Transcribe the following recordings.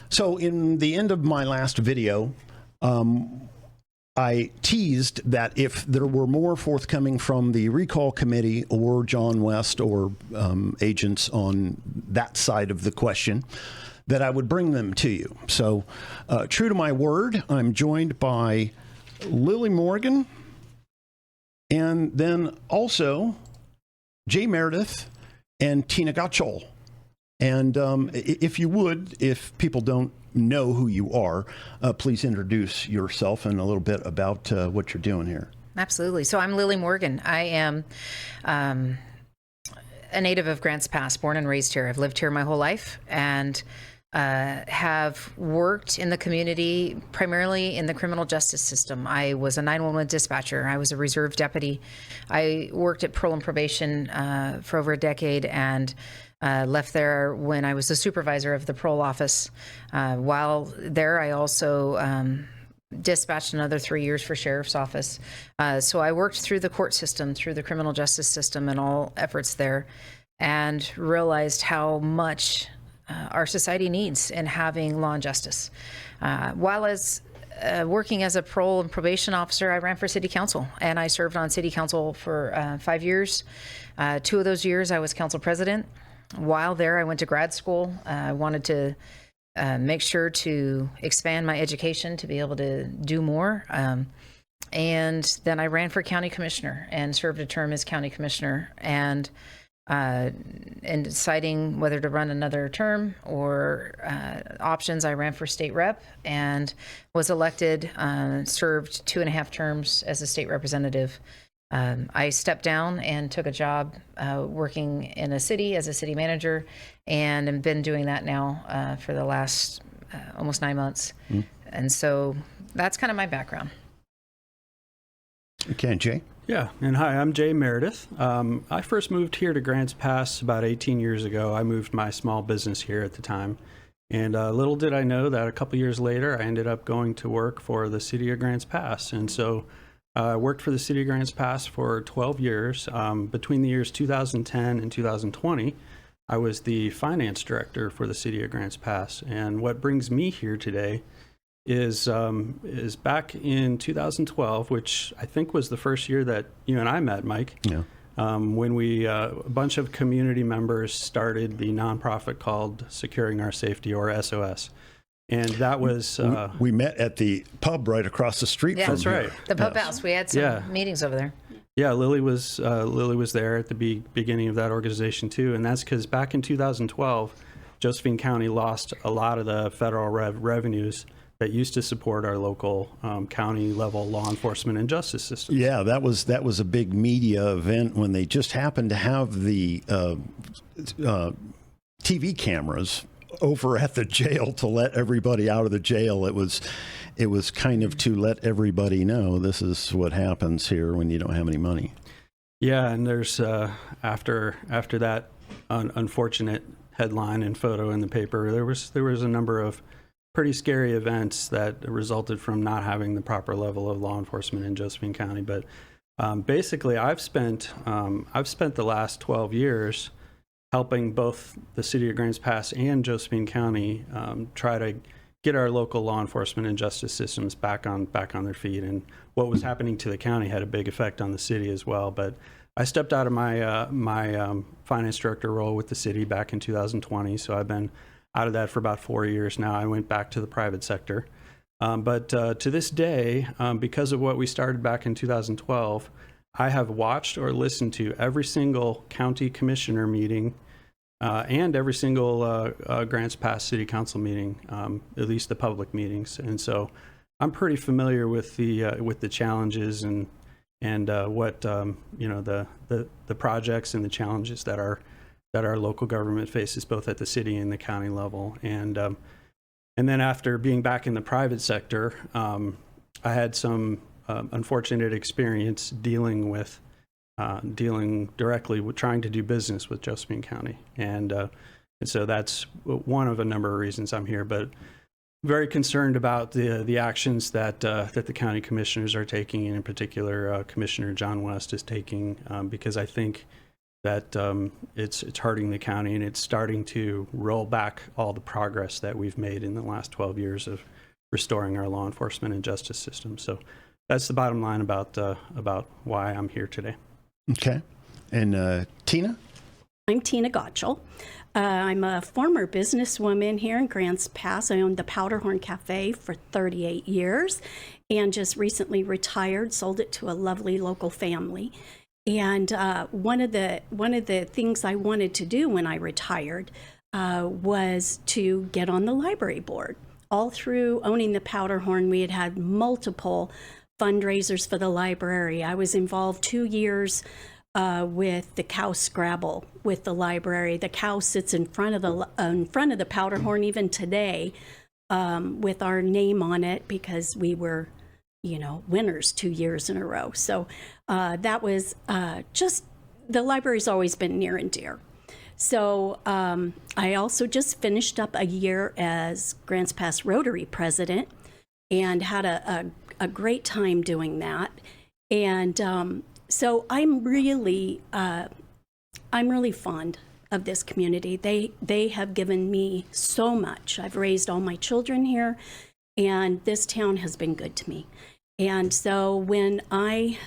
So in the end of my last video, I teased that if there were more forthcoming from the recall committee or John West or agents on that side of the question, that I would bring them to you. So true to my word, I'm joined by Lily Morgan and then also Jay Meredith and Tina Gotchall. And if you would, if people don't know who you are, please introduce yourself and a little bit about what you're doing here. Absolutely. So I'm Lily Morgan. I am a native of Grants Pass, born and raised here. I've lived here my whole life and have worked in the community, primarily in the criminal justice system. I was a 911 dispatcher. I was a reserve deputy. I worked at parole and probation for over a decade and left there when I was the supervisor of the parole office. While there, I also dispatched another 3 years for sheriff's office. So I worked through the court system, through the criminal justice system and all efforts there, and realized how much our society needs in having law and justice. While working as a parole and probation officer, I ran for city council, and I served on city council for 5 years. 2 of those years, I was council president. While there, I went to grad school. I wanted to make sure to expand my education to be able to do more. And then I ran for county commissioner and served a term as county commissioner. And in deciding whether to run another term or options, I ran for state rep and was elected, served 2.5 terms as a state representative. I stepped down and took a job working in a city as a city manager, and have been doing that now for the last almost 9 months. And so that's kind of my background. Okay, Jay? Yeah, and hi, I'm Jay Meredith. I first moved here to Grants Pass about 18 years ago. I moved my small business here at the time. And little did I know that a couple years later, I ended up going to work for the city of Grants Pass. And so I worked for the city of Grants Pass for 12 years. Between the years 2010 and 2020, I was the finance director for the city of Grants Pass. And what brings me here today is back in 2012, which I think was the first year that you and I met, Mike. Yeah. When a bunch of community members started the nonprofit called Securing Our Safety, or SOS. And that was... we met at the pub right across the street from That's here. right. The pub house. We had some meetings over there. Yeah, Lily was there at the beginning of that organization too. And that's because back in 2012, Josephine County lost a lot of the federal revenues that used to support our local county level law enforcement and justice systems. Yeah, that was a big media event when they just happened to have the TV cameras over at the jail to let everybody out of the jail. It was kind of to let everybody know this is what happens here when you don't have any money. Yeah, and there's after that unfortunate headline and photo in the paper, there was a number of pretty scary events that resulted from not having the proper level of law enforcement in Josephine County. But basically, I've spent the last 12 years helping both the city of Grants Pass and Josephine County try to get our local law enforcement and justice systems back on their feet. And what was happening to the county had a big effect on the city as well. But I stepped out of my finance director role with the city back in 2020, so I've been out of that for about 4 years now. I went back to the private sector. But to this day, because of what we started back in 2012, I have watched or listened to every single county commissioner meeting and every single Grants Pass City Council meeting, at least the public meetings. And so I'm pretty familiar with the challenges and what the projects and the challenges that our local government faces, both at the city and the county level. And then after being back in the private sector, I had some unfortunate experience dealing directly with trying to do business with Josephine County. And so that's one of a number of reasons I'm here, but very concerned about the actions that the county commissioners are taking, and in particular, Commissioner John West is taking, because I think it's hurting the county, and it's starting to roll back all the progress that we've made in the last 12 years of restoring our law enforcement and justice system. So that's the bottom line about why I'm here today. Okay. And Tina? I'm Tina Gotchall. I'm a former businesswoman here in Grants Pass. I owned the Powderhorn Cafe for 38 years and just recently retired, sold it to a lovely local family. And one of the things I wanted to do when I retired was to get on the library board. All through owning the Powderhorn, we had multiple fundraisers for the library. I was involved 2 years with the cow scrabble with the library. The cow sits in front of the Powderhorn even today with our name on it because we were, winners 2 years in a row. So that was just, the library's always been near and dear. So I also just finished up a year as Grants Pass Rotary president and had a great time doing that. And so I'm really fond of this community. They have given me so much. I've raised all my children here, and this town has been good to me. And so when I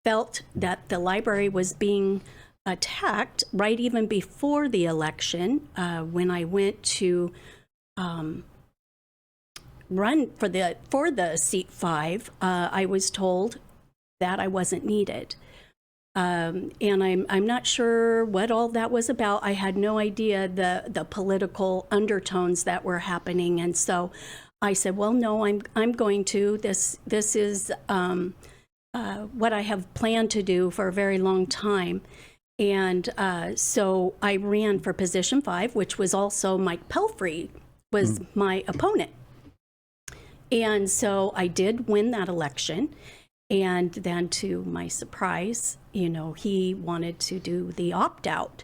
felt that the library was being attacked right even before the election, when I went to run for the seat 5, I was told that I wasn't needed. And I'm not sure what all that was about. I had no idea the political undertones that were happening, and so I said, "Well, no, I'm going to. This is what I have planned to do for a very long time." And so I ran for position 5, which was also Mike Pelfrey was my opponent, and so I did win that election. And then, to my surprise, he wanted to do the opt-out,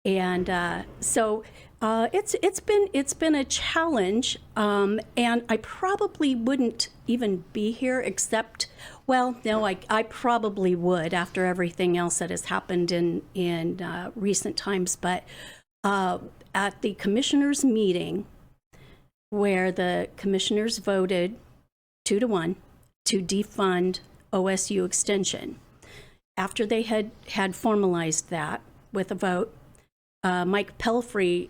and so it's been a challenge. And I probably wouldn't even be here, except, well, no, I probably would after everything else that has happened in recent times. But at the commissioners' meeting, where the commissioners voted 2-1 to defund OSU Extension. After they had formalized that with a vote, Mike Pelfrey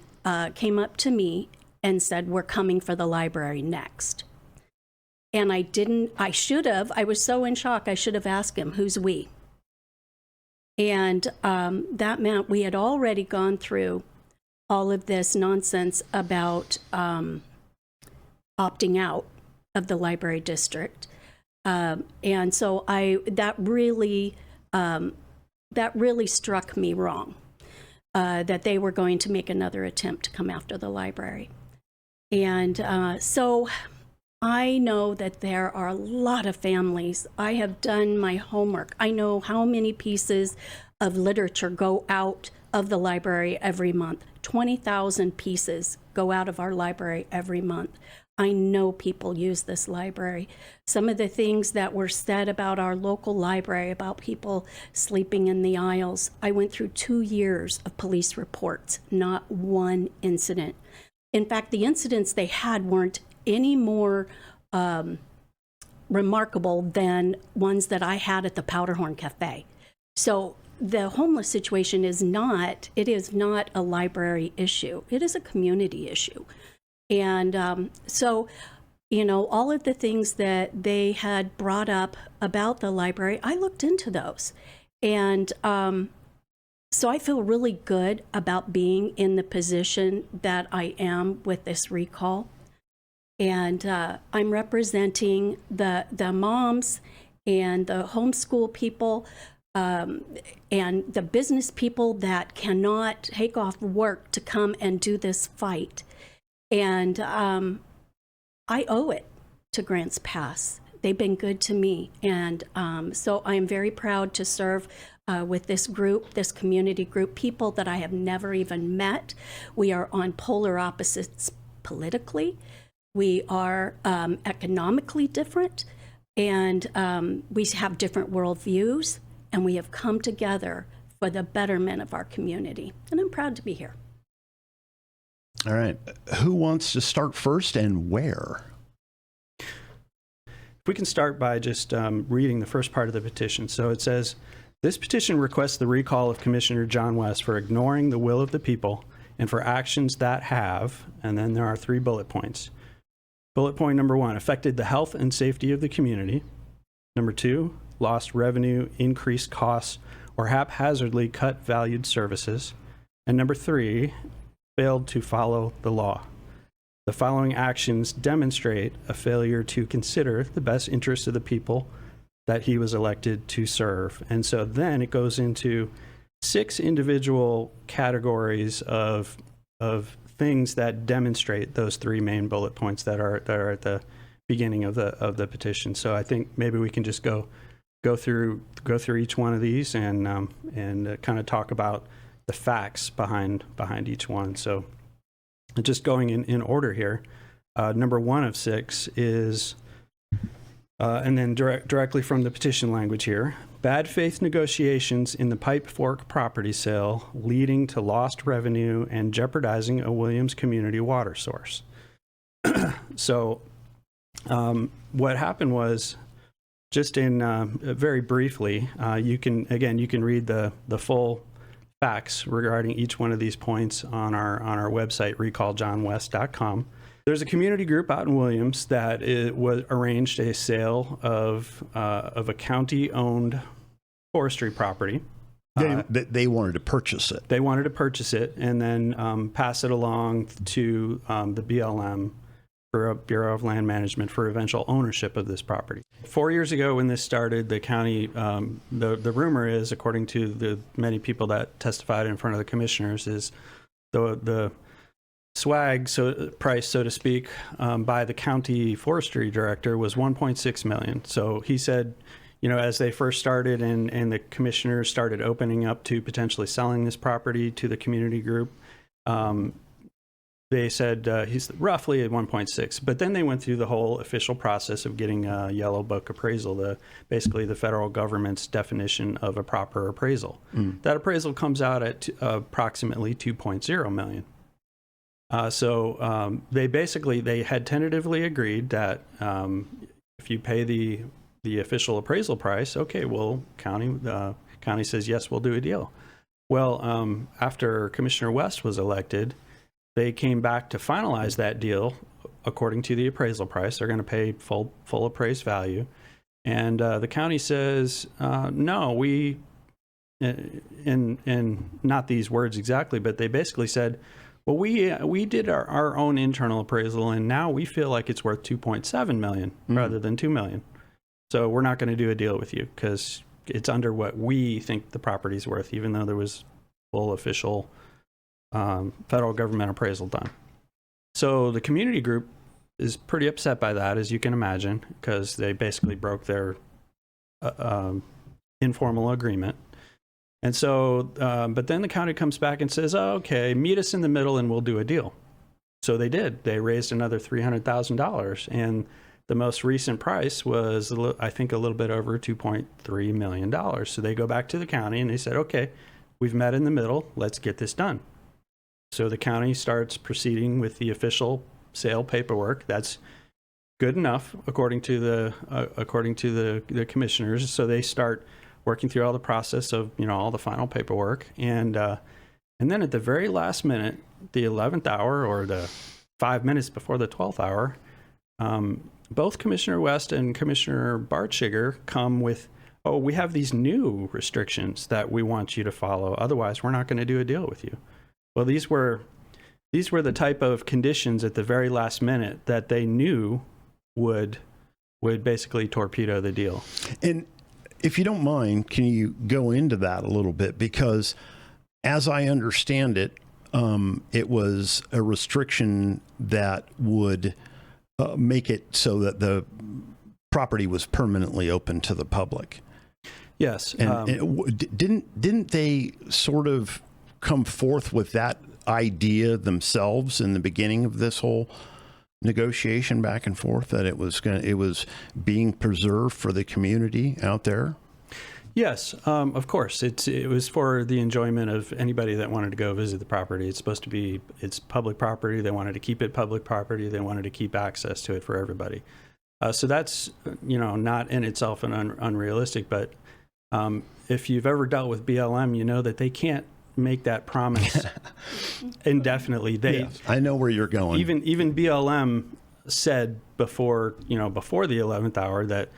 came up to me and said, "We're coming for the library next." And I was so in shock, I should have asked him, "Who's we?" And that meant we had already gone through all of this nonsense about opting out of the library district. And so that really struck me wrong, that they were going to make another attempt to come after the library. And so I know that there are a lot of families. I have done my homework. I know how many pieces of literature go out of the library every month. 20,000 pieces go out of our library every month. I know people use this library. Some of the things that were said about our local library, about people sleeping in the aisles, I went through 2 years of police reports, not one incident. In fact, the incidents they had weren't any more remarkable than ones that I had at the Powderhorn Cafe. So the homeless situation is not a library issue. It is a community issue. And so, all of the things that they had brought up about the library, I looked into those. And so I feel really good about being in the position that I am with this recall. And I'm representing the moms and the homeschool people and the business people that cannot take off work to come and do this fight. And I owe it to Grants Pass. They've been good to me. And so I am very proud to serve with this group, this community group, people that I have never even met. We are on polar opposites politically. We are economically different. And we have different worldviews. And we have come together for the betterment of our community. And I'm proud to be here. All right. Who wants to start first and where? We can start by just reading the first part of the petition. So it says, this petition requests the recall of Commissioner John West for ignoring the will of the people and for actions that have, and then there are 3 bullet points. Bullet point number 1, affected the health and safety of the community. Number 2, lost revenue, increased costs, or haphazardly cut valued services. And number 3, failed to follow the law. The following actions demonstrate a failure to consider the best interests of the people that he was elected to serve. And so then it goes into 6 individual categories of things that demonstrate those 3 main bullet points that are at the beginning of the petition. So I think maybe we can just go through each one of these and kind of talk about the facts behind each one. So just going in order here, number 1 of 6 is, and then directly from the petition language here, bad faith negotiations in the Pipe Fork property sale leading to lost revenue and jeopardizing a Williams community water source. So what happened was, just in very briefly, you can read the full facts regarding each one of these points on our website, recalljohnwest.com. There's a community group out in Williams that arranged a sale of a county-owned forestry property. They wanted to purchase it. They wanted to purchase it and then pass it along to the BLM, for Bureau of Land Management, for eventual ownership of this property. 4 years ago when this started, the county, the rumor is, according to the many people that testified in front of the commissioners, is the swag price, so to speak, by the county forestry director was $1.6 million. So he said, as they first started and the commissioners started opening up to potentially selling this property to the community group, they said he's roughly at 1.6, but then they went through the whole official process of getting a yellow book appraisal, basically the federal government's definition of a proper appraisal. That appraisal comes out at approximately $2.0 million. So they had tentatively agreed that if you pay the official appraisal price, okay, well, county says yes, we'll do a deal. Well, after Commissioner West was elected, they came back to finalize that deal according to the appraisal price. They're going to pay full appraised value. And the county says, no, we, and not these words exactly, but they basically said, well, we did our own internal appraisal, and now we feel like it's worth $2.7 million rather than $2 million. So we're not going to do a deal with you because it's under what we think the property's worth, even though there was full official federal government appraisal done. So the community group is pretty upset by that, as you can imagine, because they basically broke their informal agreement. And so, but then the county comes back and says, oh, okay, meet us in the middle and we'll do a deal. So they did. They raised another $300,000. And the most recent price was, I think, a little bit over $2.3 million. So they go back to the county and they said, okay, we've met in the middle. Let's get this done. So the county starts proceeding with the official sale paperwork. That's good enough, according to the commissioners. So they start working through all the process of all the final paperwork, and then at the very last minute, the 11th hour or the 5 minutes before the 12th hour, both Commissioner West and Commissioner Bartschiger come with, oh, we have these new restrictions that we want you to follow. Otherwise, we're not going to do a deal with you. Well, these were the type of conditions at the very last minute that they knew would basically torpedo the deal. And if you don't mind, can you go into that a little bit? Because as I understand it, it was a restriction that would make it so that the property was permanently open to the public. Yes. And didn't they sort of come forth with that idea themselves in the beginning of this whole negotiation back and forth, that it was being preserved for the community out there? Yes, of course. It was for the enjoyment of anybody that wanted to go visit the property. It's supposed to be, it's public property. They wanted to keep it public property. They wanted to keep access to it for everybody. So that's, not in itself an unrealistic, but if you've ever dealt with BLM, you know that they can't make that promise indefinitely. I know where you're going. Even BLM said before the 11th hour that,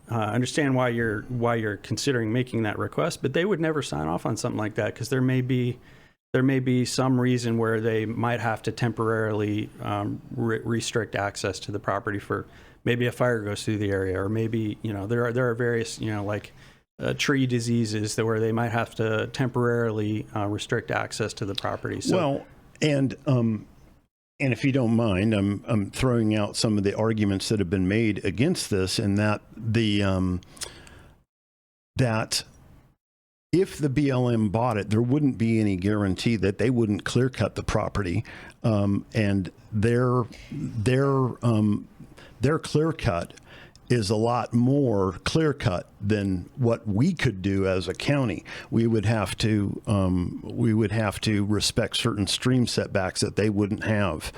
understand why you're considering making that request, but they would never sign off on something like that because there may be some reason where they might have to temporarily restrict access to the property for maybe a fire goes through the area, or maybe there are various tree diseases where they might have to temporarily restrict access to the property. So, well, and if you don't mind, I'm throwing out some of the arguments that have been made against this, and that that if the BLM bought it, there wouldn't be any guarantee that they wouldn't clear cut the property, and their clear cut is a lot more clear cut than what we could do as a county. We would have to respect certain stream setbacks that they wouldn't have.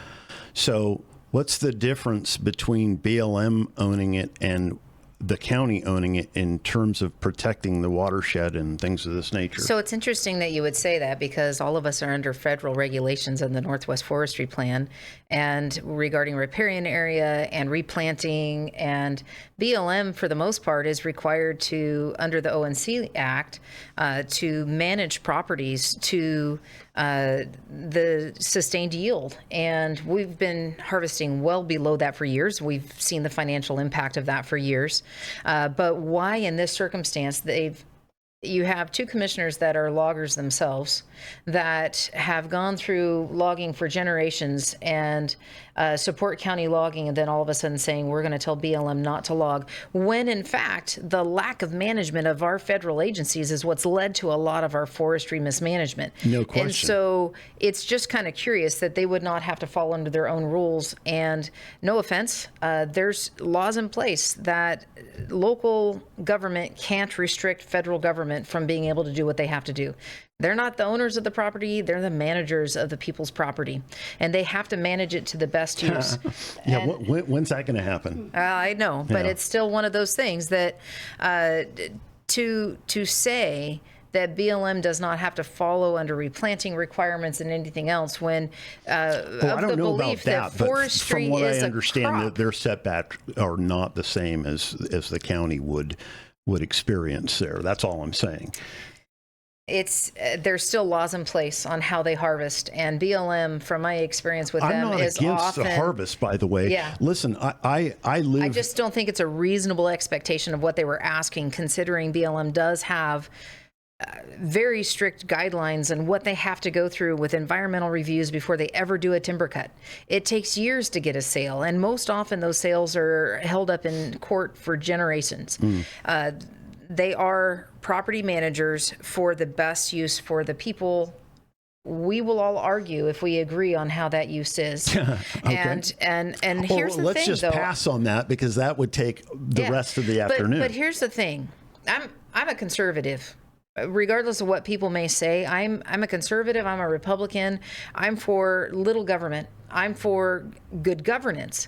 So what's the difference between BLM owning it and the county owning it in terms of protecting the watershed and things of this nature? So it's interesting that you would say that, because all of us are under federal regulations in the Northwest Forestry Plan and regarding riparian area and replanting, and BLM for the most part is required to, under the ONC Act, to manage properties to the sustained yield. And we've been harvesting well below that for years. We've seen the financial impact of that for years. But why in this circumstance you have two commissioners that are loggers themselves that have gone through logging for generations and support county logging, and then all of a sudden saying we're going to tell BLM not to log, when in fact the lack of management of our federal agencies is what's led to a lot of our forestry mismanagement. No question. And so it's just kind of curious that they would not have to fall under their own rules. And no offense, there's laws in place that local government can't restrict federal government from being able to do what they have to do. They're not the owners of the property. They're the managers of the people's property, and they have to manage it to the best use. Yeah, when's that going to happen? I know, but Yeah. it's still one of those things that to say that BLM does not have to follow under replanting requirements and anything else, when I don't know about that, but forestry from what is I understand, a crop. that their setbacks are not the same as the county would experience there. That's all I'm saying. It's there's still laws in place on how they harvest, and BLM, from my experience with I'm them, not is against often the harvest, by the way. Yeah. Listen, I live. I just don't think it's a reasonable expectation of what they were asking, considering BLM does have very strict guidelines on what they have to go through with environmental reviews before they ever do a timber cut. It takes years to get a sale, and most often those sales are held up in court for generations. They are property managers for the best use for the people. We will all argue if we agree on how that use is. Okay. And here's the let's thing, just though. pass on that, because that would take the Yeah. rest of the afternoon. But here's the thing. I'm a conservative. Regardless of what people may say, I'm a conservative. I'm a Republican. I'm for little government. I'm for good governance.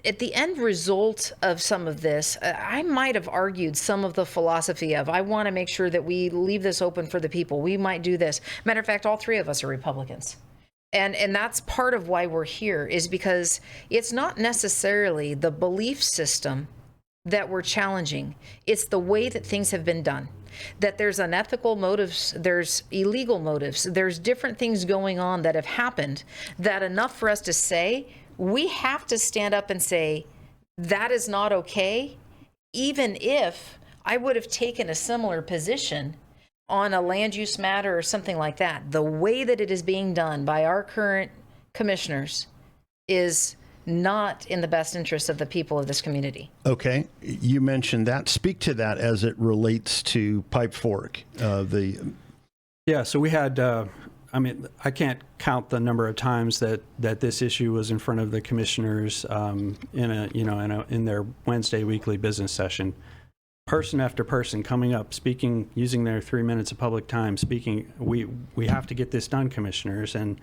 At the end result of some of this, I might have argued some of the philosophy of, I want to make sure that we leave this open for the people. We might do this. Matter of fact, all three of us are Republicans. And that's part of why we're here, is because it's not necessarily the belief system that we're challenging. It's the way that things have been done. That there's unethical motives, there's illegal motives, there's different things going on that have happened, that enough for us to say, we have to stand up and say, that is not okay, even if I would have taken a similar position on a land use matter or something like that. The way that it is being done by our current commissioners is not in the best interest of the people of this community. Okay, you mentioned that. Speak to that as it relates to Pipe Fork. Yeah, so we had, I can't count the number of times that this issue was in front of the commissioners in their Wednesday weekly business session. person after person coming up, speaking, using their 3 minutes of public time, speaking, we have to get this done, commissioners, and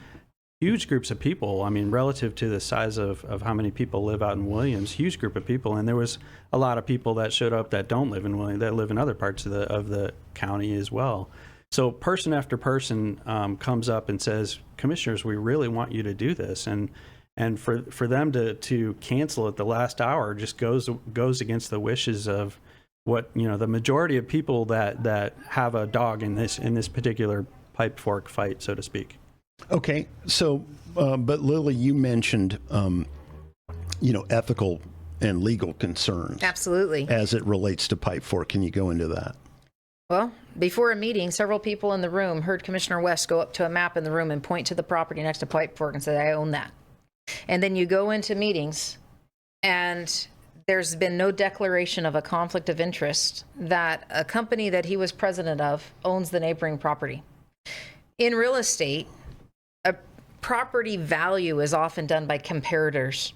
huge groups of people. I mean, relative to the size of how many people live out in Williams, huge group of people. And there was a lot of people that showed up that don't live in Williams, that live in other parts of the county as well. So person after person comes up and says, commissioners, we really want you to do this. And for them to cancel at the last hour just goes against the wishes of what, the majority of people that have a dog in this particular pipe fork fight, so to speak. Okay, so, but Lily, you mentioned, ethical and legal concerns. Absolutely. As it relates to pipe fork. Can you go into that? Well, before a meeting, several people in the room heard Commissioner West go up to a map in the room and point to the property next to pipe fork and say, I own that. And then you go into meetings and there's been no declaration of a conflict of interest that a company that he was president of owns the neighboring property. In real estate, a property value is often done by comparators.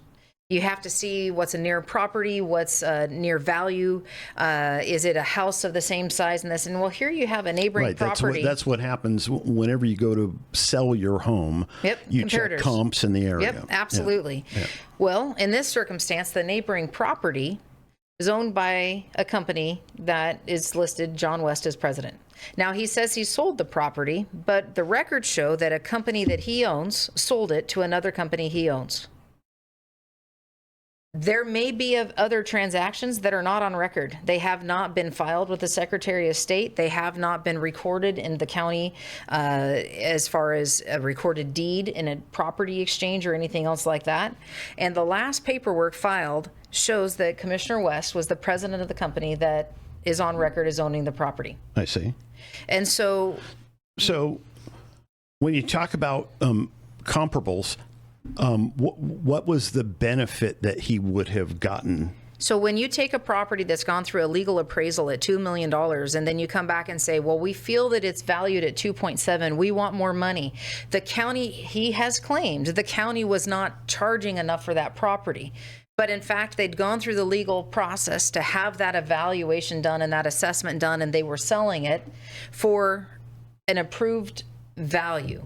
You have to see what's a near property, what's a near value. Is it a house of the same size and this? And well, here you have a neighboring property. That's what happens whenever you go to sell your home. Yep, you check comps in the area. Yep, absolutely. Yeah. Well, in this circumstance, the neighboring property is owned by a company that is listed John West as president. Now, he says he sold the property, but the records show that a company that he owns sold it to another company he owns. There may be other transactions that are not on record. They have not been filed with the Secretary of State. They have not been recorded in the county as far as a recorded deed in a property exchange or anything else like that. And the last paperwork filed shows that Commissioner West was the president of the company that is on record as owning the property. I see. And so when you talk about comparables, what was the benefit that he would have gotten? So when you take a property that's gone through a legal appraisal at $2 million and then you come back and say, well, we feel that it's valued at 2.7, we want more money. The county, he has claimed, the county was not charging enough for that property. But in fact, they'd gone through the legal process to have that evaluation done and that assessment done, and they were selling it for an approved value.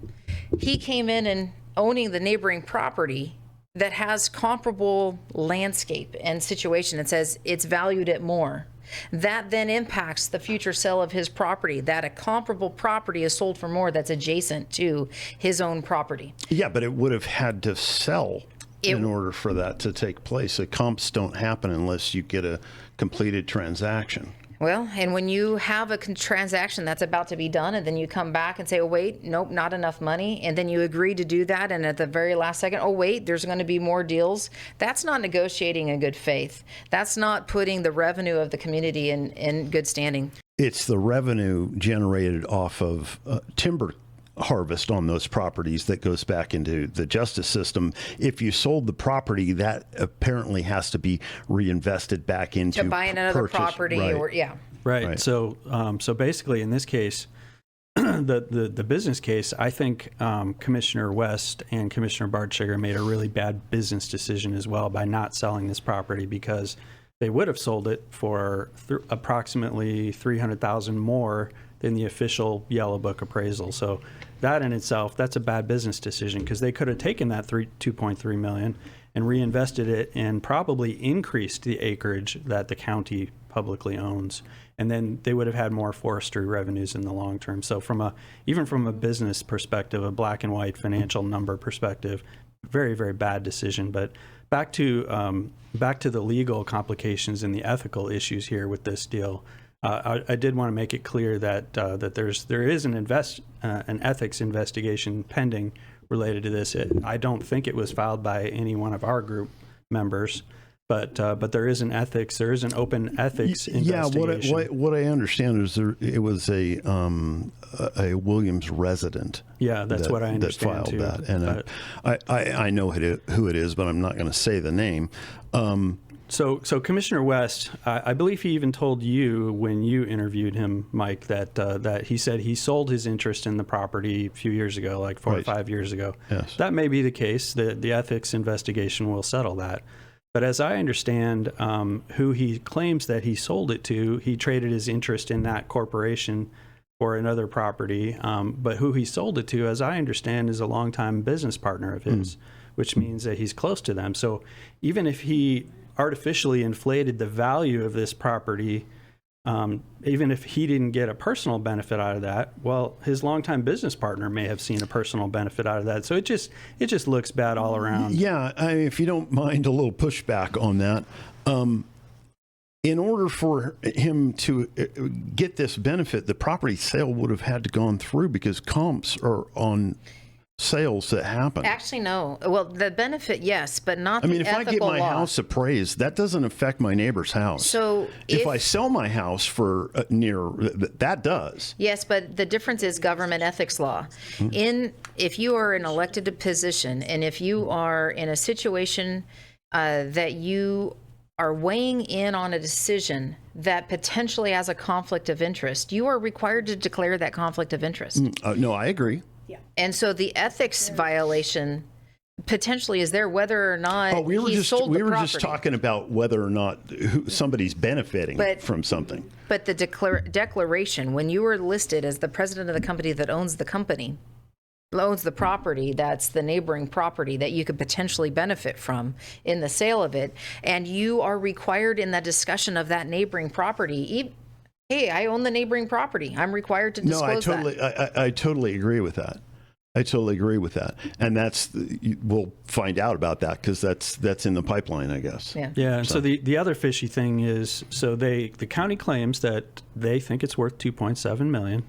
He came in and owning the neighboring property that has comparable landscape and situation and says it's valued at more. That then impacts the future sale of his property, that a comparable property is sold for more that's adjacent to his own property. Yeah, but it would have had to sell in order for that to take place. The comps don't happen unless you get a completed transaction. Well, and when you have a transaction that's about to be done and then you come back and say, oh, wait, nope, not enough money. And then you agree to do that. And at the very last second, oh, wait, there's going to be more deals. That's not negotiating in good faith. That's not putting the revenue of the community in good standing. It's the revenue generated off of timber harvest on those properties that goes back into the justice system. If you sold the property, that apparently has to be reinvested back into to buying another property. Right. Or yeah. Right. So basically in this case, the business case, I think Commissioner West and Commissioner Bartschiger made a really bad business decision as well by not selling this property, because they would have sold it for approximately $300,000 more than the official Yellow Book appraisal. So that in itself, that's a bad business decision, because they could have taken that $2.3 million and reinvested it and probably increased the acreage that the county publicly owns. And then they would have had more forestry revenues in the long term. So even from a business perspective, a black and white financial number perspective, very, very bad decision. But back to the legal complications and the ethical issues here with this deal. I did want to make it clear that there is an ethics investigation pending related to this. I don't think it was filed by any one of our group members, but there is an open ethics investigation. Yeah, what I understand is it was a Williams resident. Yeah, that's what I understand that filed too. That, and I know who it is, but I'm not going to say the name. So Commissioner West, I believe he even told you when you interviewed him, Mike, that he said he sold his interest in the property a few years ago, like 4 or 5 years ago. Yes. That may be the case. The ethics investigation will settle that. But as I understand, who he claims that he sold it to, he traded his interest in that corporation for another property. But who he sold it to, as I understand, is a longtime business partner of his, which means that he's close to them. So even if he artificially inflated the value of this property, even if he didn't get a personal benefit out of that, well, his longtime business partner may have seen a personal benefit out of that. So it just looks bad all around. Yeah, if you don't mind a little pushback on that, in order for him to get this benefit, the property sale would have had to gone through because comps are on sales that happen. Actually, no. Well, the benefit, yes, but not I mean, the if I get ethical my law. house appraised, that doesn't affect my neighbor's house. So if I sell my house for that does. Yes, but the difference is government ethics law. If you are an elected position and if you are in a situation that you are weighing in on a decision that potentially has a conflict of interest, you are required to declare that conflict of interest. No, I agree. And so the ethics violation potentially is there whether or not we were he sold the property. just talking about whether or not somebody's benefiting from something. But the declaration, when you are listed as the president of the company that owns the property, that's the neighboring property that you could potentially benefit from in the sale of it, and you are required in that discussion of that neighboring property, hey, I own the neighboring property, I'm required to disclose that. I totally agree with that. I totally agree with that, and we'll find out about that because that's in the pipeline, I guess. Yeah. And so the other fishy thing is, the county claims that they think it's worth $2.7 million.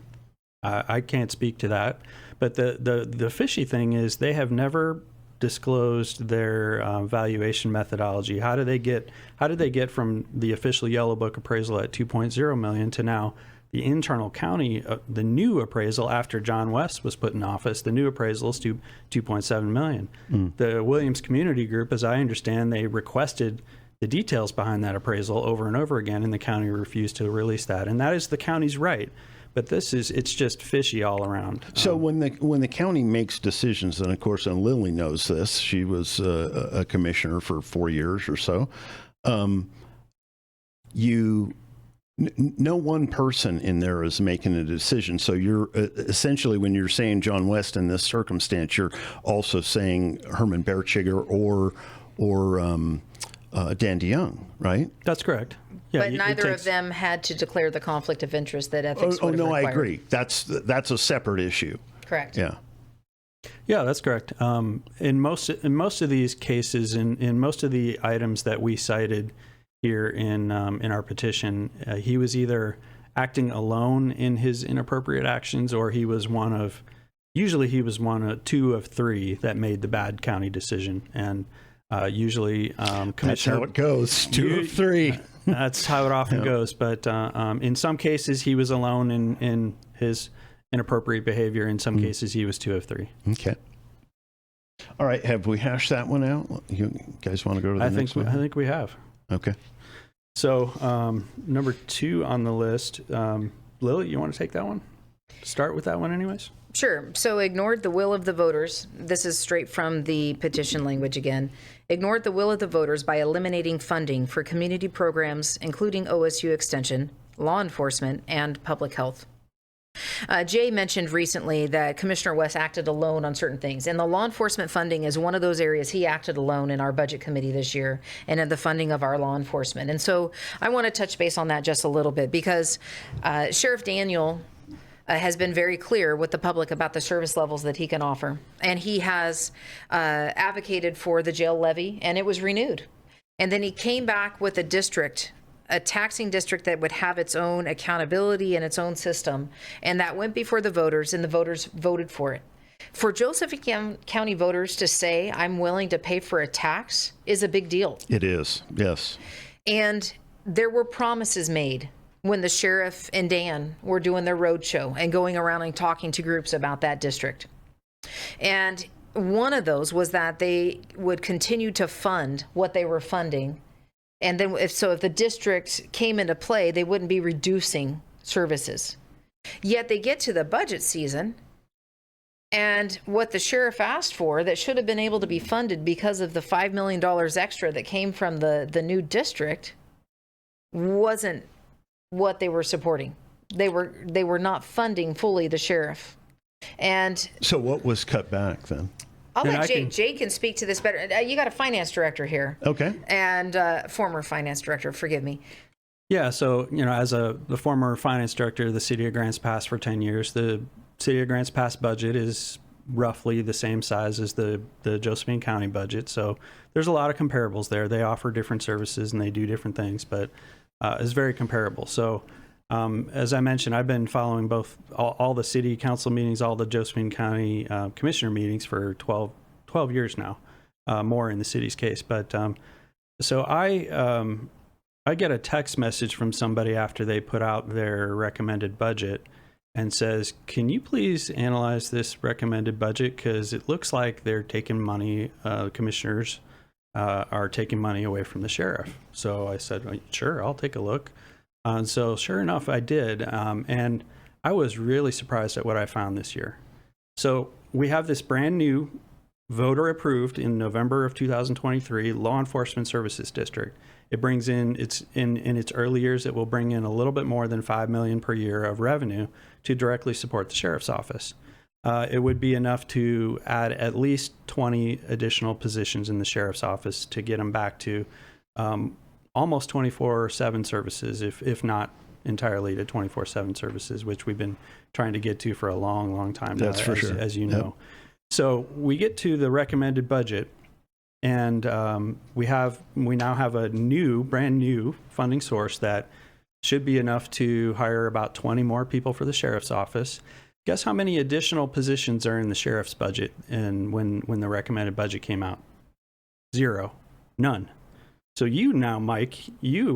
I can't speak to that, but the fishy thing is they have never disclosed their valuation methodology. How did they get from the official Yellow Book appraisal at $2.0 million to now the internal county, the new appraisal after John West was put in office, the new appraisal is to $2.7 million. The Williams Community Group, as I understand, they requested the details behind that appraisal over and over again, and the county refused to release that. And that is the county's right. But it's just fishy all around. So when the county makes decisions, and of course, and Lily knows this, she was a commissioner for 4 years or so. No one person in there is making a decision. So you're essentially, when you're saying John West in this circumstance, you're also saying Herman Berchiger or Dan DeYoung, right? That's correct. Yeah, but neither of them had to declare the conflict of interest that ethics would have no, required. I agree. That's a separate issue. Correct. Yeah. Yeah, that's correct. In most of these cases, in most of the items that we cited here in our petition, he was either acting alone in his inappropriate actions, or he was usually two of three that made the bad county decision, and usually Commissioner. That's how it goes. 2 of 3. That's how it often goes. But in some cases, he was alone in his inappropriate behavior. In some cases, he was 2 of 3. Okay. All right. Have we hashed that one out? You guys want to go to the next one? I think we have. Okay. So number 2 on the list, Lily, you want to take that one? Start with that one anyways? Sure. So ignored the will of the voters. This is straight from the petition language again. Ignored the will of the voters by eliminating funding for community programs, including OSU Extension, law enforcement, and public health. Jay mentioned recently that Commissioner West acted alone on certain things, and the law enforcement funding is one of those areas he acted alone in our budget committee this year and in the funding of our law enforcement. And so I want to touch base on that just a little bit because Sheriff Daniel has been very clear with the public about the service levels that he can offer. And he has advocated for the jail levy, and it was renewed. And then he came back with a taxing district that would have its own accountability and its own system. And that went before the voters, and the voters voted for it. For Joseph County voters to say, I'm willing to pay for a tax is a big deal. It is, yes. And there were promises made when the sheriff and Dan were doing their road show and going around and talking to groups about that district. And one of those was that they would continue to fund what they were funding. And then if the district came into play, they wouldn't be reducing services. Yet they get to the budget season And what the sheriff asked for that should have been able to be funded because of the $5 million extra that came from the new district wasn't what they were supporting. They were not funding fully the sheriff. And So what was cut back then? I'll And let I Jay can speak to this better. You got a finance director here. Okay. And former finance director, forgive me. Yeah, so, as the former finance director of the City of Grants Pass for 10 years, the City of Grants Pass budget is roughly the same size as the Josephine County budget. So there's a lot of comparables there. They offer different services and they do different things, but it's very comparable. So as I mentioned, I've been following both all the city council meetings, all the Josephine County commissioner meetings for 12 years now, more in the city's case. But so I get a text message from somebody after they put out their recommended budget and says, can you please analyze this recommended budget? Because it looks like they're taking money, commissioners are taking money away from the sheriff. So I said, well, sure, I'll take a look. And so sure enough, I did. And I was really surprised at what I found this year. So we have this brand new voter approved in November of 2023 Law Enforcement Services District. It brings in, in its early years, it will bring in a little bit more than $5 million per year of revenue to directly support the sheriff's office. It would be enough to add at least 20 additional positions in the sheriff's office to get them back to almost 24/7 services, if not entirely to 24/7 services, which we've been trying to get to for a long time now, That's for sure. as you know. So we get to the recommended budget. And we now have a brand new funding source that should be enough to hire about 20 more people for the sheriff's office. Guess how many additional positions are in the sheriff's budget? And when the recommended budget came out, 0, none. So you now, Mike,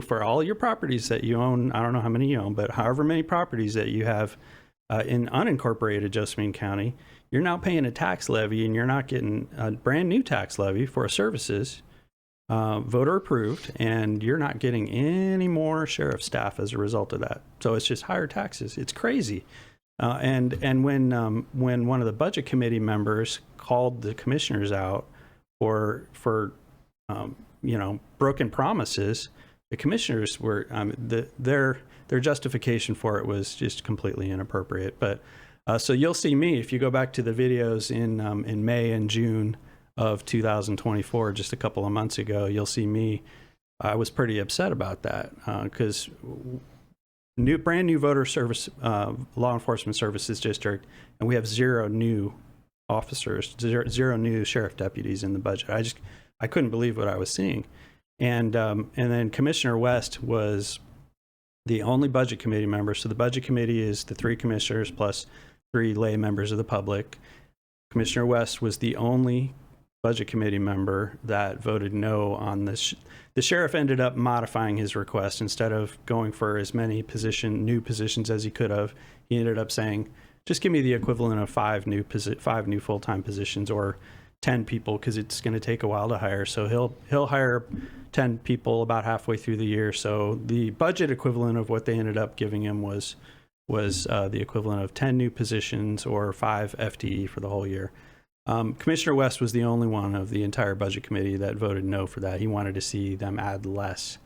for all your properties that you own, I don't know how many you own, but however many properties that you have in unincorporated Josephine County, you're now paying a tax levy, and you're not getting a brand new tax levy for services, voter approved, and you're not getting any more sheriff staff as a result of that. So it's just higher taxes. It's crazy. And when one of the budget committee members called the commissioners out for broken promises, the commissioners were their justification for it was just completely inappropriate. But so you'll see me, if you go back to the videos in May and June of 2024, just a couple of months ago, you'll see me. I was pretty upset about that because brand new voter service, law enforcement services district, and we have 0 new officers, zero new sheriff deputies in the budget. I couldn't believe what I was seeing. And then Commissioner West was the only budget committee member. So the budget committee is the 3 commissioners plus 3 lay members of the public. Commissioner West was the only budget committee member that voted no on this. The sheriff ended up modifying his request. Instead of going for as many new positions as he could have, he ended up saying, just give me the equivalent of 5 new full-time positions, or 10 people, because it's going to take a while to hire. So he'll hire 10 people about halfway through the year. So the budget equivalent of what they ended up giving him was the equivalent of 10 new positions or 5 FTE for the whole year. Commissioner West was the only one of the entire budget committee that voted no for that. He wanted to see them add less.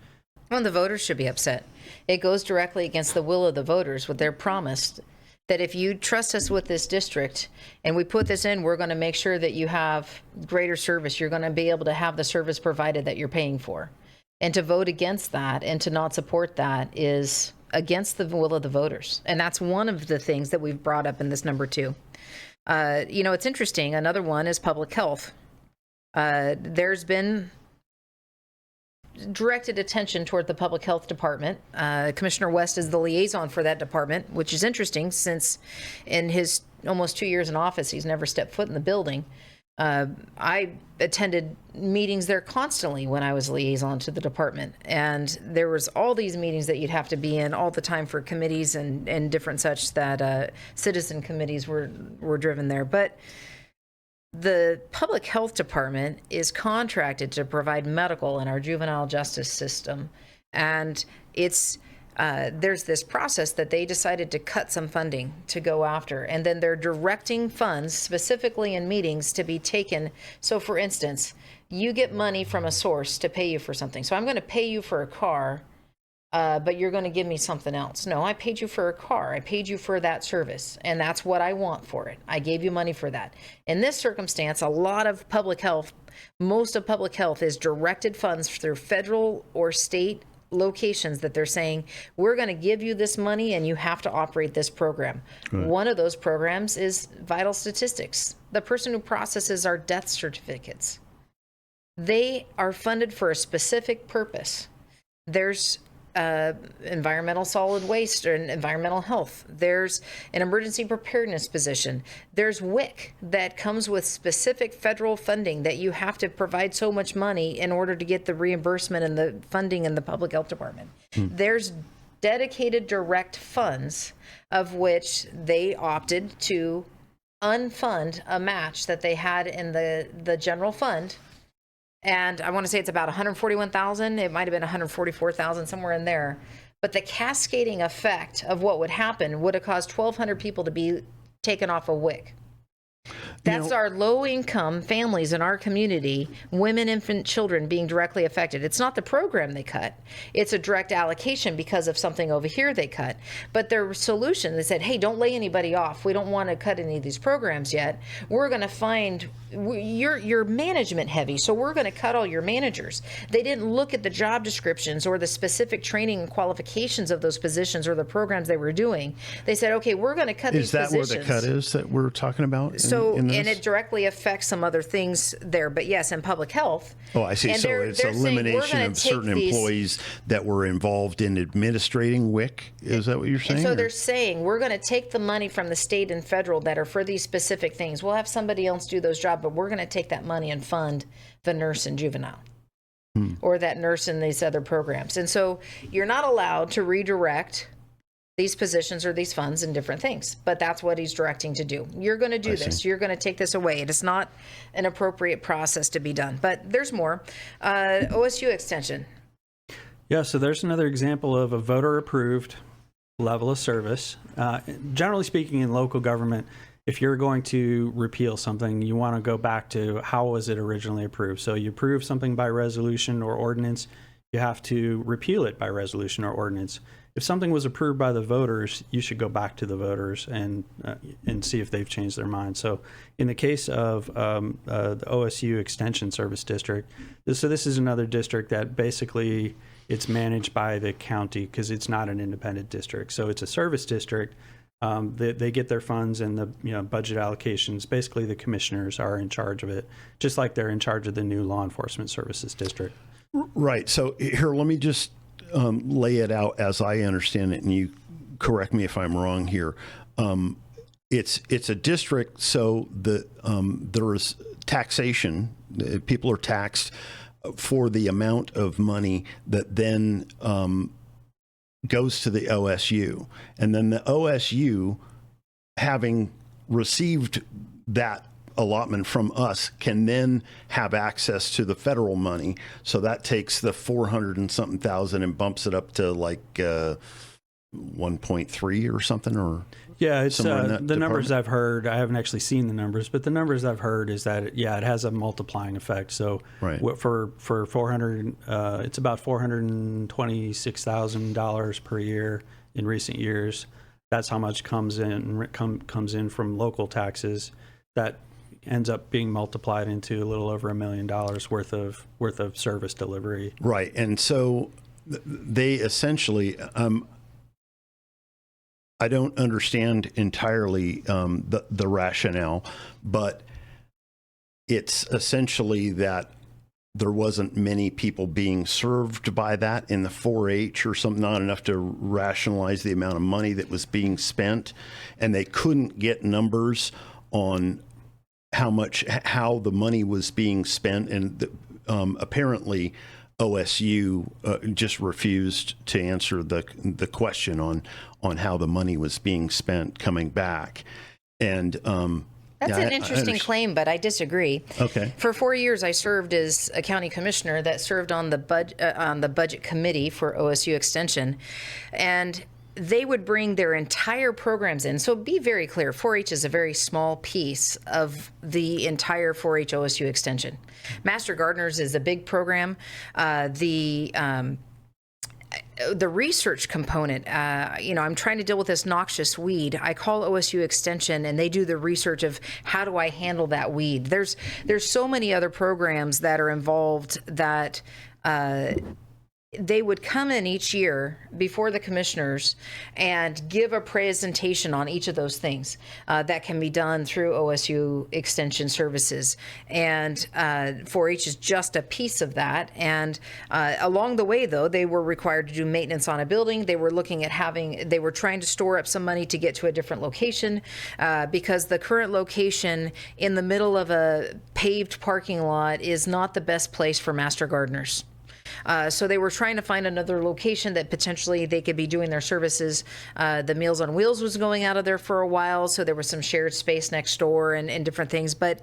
Well, the voters should be upset. It goes directly against the will of the voters, what they're promised, that if you trust us with this district and we put this in, we're going to make sure that you have greater service. You're going to be able to have the service provided that you're paying for. And to vote against that and to not support that is against the will of the voters. And that's one of the things that we've brought up in this number 2. It's interesting. Another one is public health. There's been directed attention toward the public health department. Commissioner West is the liaison for that department, which is interesting since in his almost 2 years in office, he's never stepped foot in the building. I attended meetings there constantly when I was liaison to the department. And there was all these meetings that you'd have to be in all the time for committees and different such that citizen committees were driven there. But the public health department is contracted to provide medical in our juvenile justice system. And it's there's this process that they decided to cut some funding to go after, and then they're directing funds specifically in meetings to be taken. So for instance, you get money from a source to pay you for something. So I'm going to pay you for a car, but you're going to give me something else. No, I paid you for a car. I paid you for that service, and that's what I want for it. I gave you money for that. In this circumstance, a lot of public health, most of public health is directed funds through federal or state locations that they're saying, we're going to give you this money and you have to operate this program. Right. One of those programs is vital statistics. The person who processes our death certificates. They are funded for a specific purpose. There's environmental solid waste or environmental health. There's an emergency preparedness position. There's WIC that comes with specific federal funding that you have to provide so much money in order to get the reimbursement and the funding in the public health department. There's dedicated direct funds of which they opted to unfund a match that they had in the general fund. And I want to say it's about 141,000. It might have been 144,000, somewhere in there. But the cascading effect of what would happen would have caused 1,200 people to be taken off of WIC. That's our low-income families in our community, women, infant, children being directly affected. It's not the program they cut. It's a direct allocation because of something over here they cut. But their solution, they said, hey, don't lay anybody off. We don't want to cut any of these programs yet. We're going to find, you're management heavy, so we're going to cut all your managers. They didn't look at the job descriptions or the specific training and qualifications of those positions or the programs they were doing. They said, okay, we're going to cut these positions. Is that where the cut is that we're talking about? And it directly affects some other things there. But yes, in public health. Oh, I see. So it's elimination of certain employees that were involved in administrating WIC. Is that what you're saying? And so they're saying, we're going to take the money from the state and federal that are for these specific things. We'll have somebody else do those jobs, but we're going to take that money and fund the nurse in juvenile. Or that nurse in these other programs. And so you're not allowed to redirect these positions or these funds and different things, but that's what he's directing to do. You're going to do this. You're going to take this away. It is not an appropriate process to be done, but there's more. OSU extension. Yeah, so there's another example of a voter-approved level of service. Generally speaking, in local government, if you're going to repeal something, you want to go back to how was it originally approved. So you approve something by resolution or ordinance, you have to repeal it by resolution or ordinance. If something was approved by the voters, you should go back to the voters and see if they've changed their mind. So in the case of the OSU Extension Service District, this is another district that basically it's managed by the county because it's not an independent district. So it's a service district. They get their funds and the budget allocations. Basically, the commissioners are in charge of it, just like they're in charge of the new law enforcement services district. Right. So here, let me just lay it out as I understand it, and you correct me if I'm wrong here. It's a district, so there is taxation. People are taxed for the amount of money that then goes to the OSU, and then the OSU, having received that allotment from us, can then have access to the federal money. So that takes the 400 and something thousand and bumps it up to like 1.3 or something, or yeah, it's the numbers I've heard. I haven't actually seen the numbers, but the numbers I've heard is that it has a multiplying effect. So right. for 400, it's about $426,000 per year in recent years. That's how much comes in from local taxes. That ends up being multiplied into a little over $1 million worth of service delivery. Right, and so they essentially. I don't understand entirely the rationale, but it's essentially that there wasn't many people being served by that in the 4-H or something, not enough to rationalize the amount of money that was being spent, and they couldn't get numbers on how the money was being spent, and apparently OSU just refused to answer the question on how the money was being spent coming back, and That's Yeah, an I interesting understand. claim, but I disagree. Okay. For 4 years, I served as a county commissioner that served on the budget committee for OSU Extension, and they would bring their entire programs in. So be very clear, 4-H is a very small piece of the entire 4-H OSU Extension. Master Gardeners is a big program. The research component, I'm trying to deal with this noxious weed. I call OSU Extension, and they do the research of how do I handle that weed. There's so many other programs that are involved that they would come in each year before the commissioners and give a presentation on each of those things that can be done through OSU Extension Services. And 4-H is just a piece of that. And along the way, though, they were required to do maintenance on a building. They were looking at they were trying to store up some money to get to a different location because the current location in the middle of a paved parking lot is not the best place for Master Gardeners. So they were trying to find another location that potentially they could be doing their services. The Meals on Wheels was going out of there for a while, so there was some shared space next door and different things. But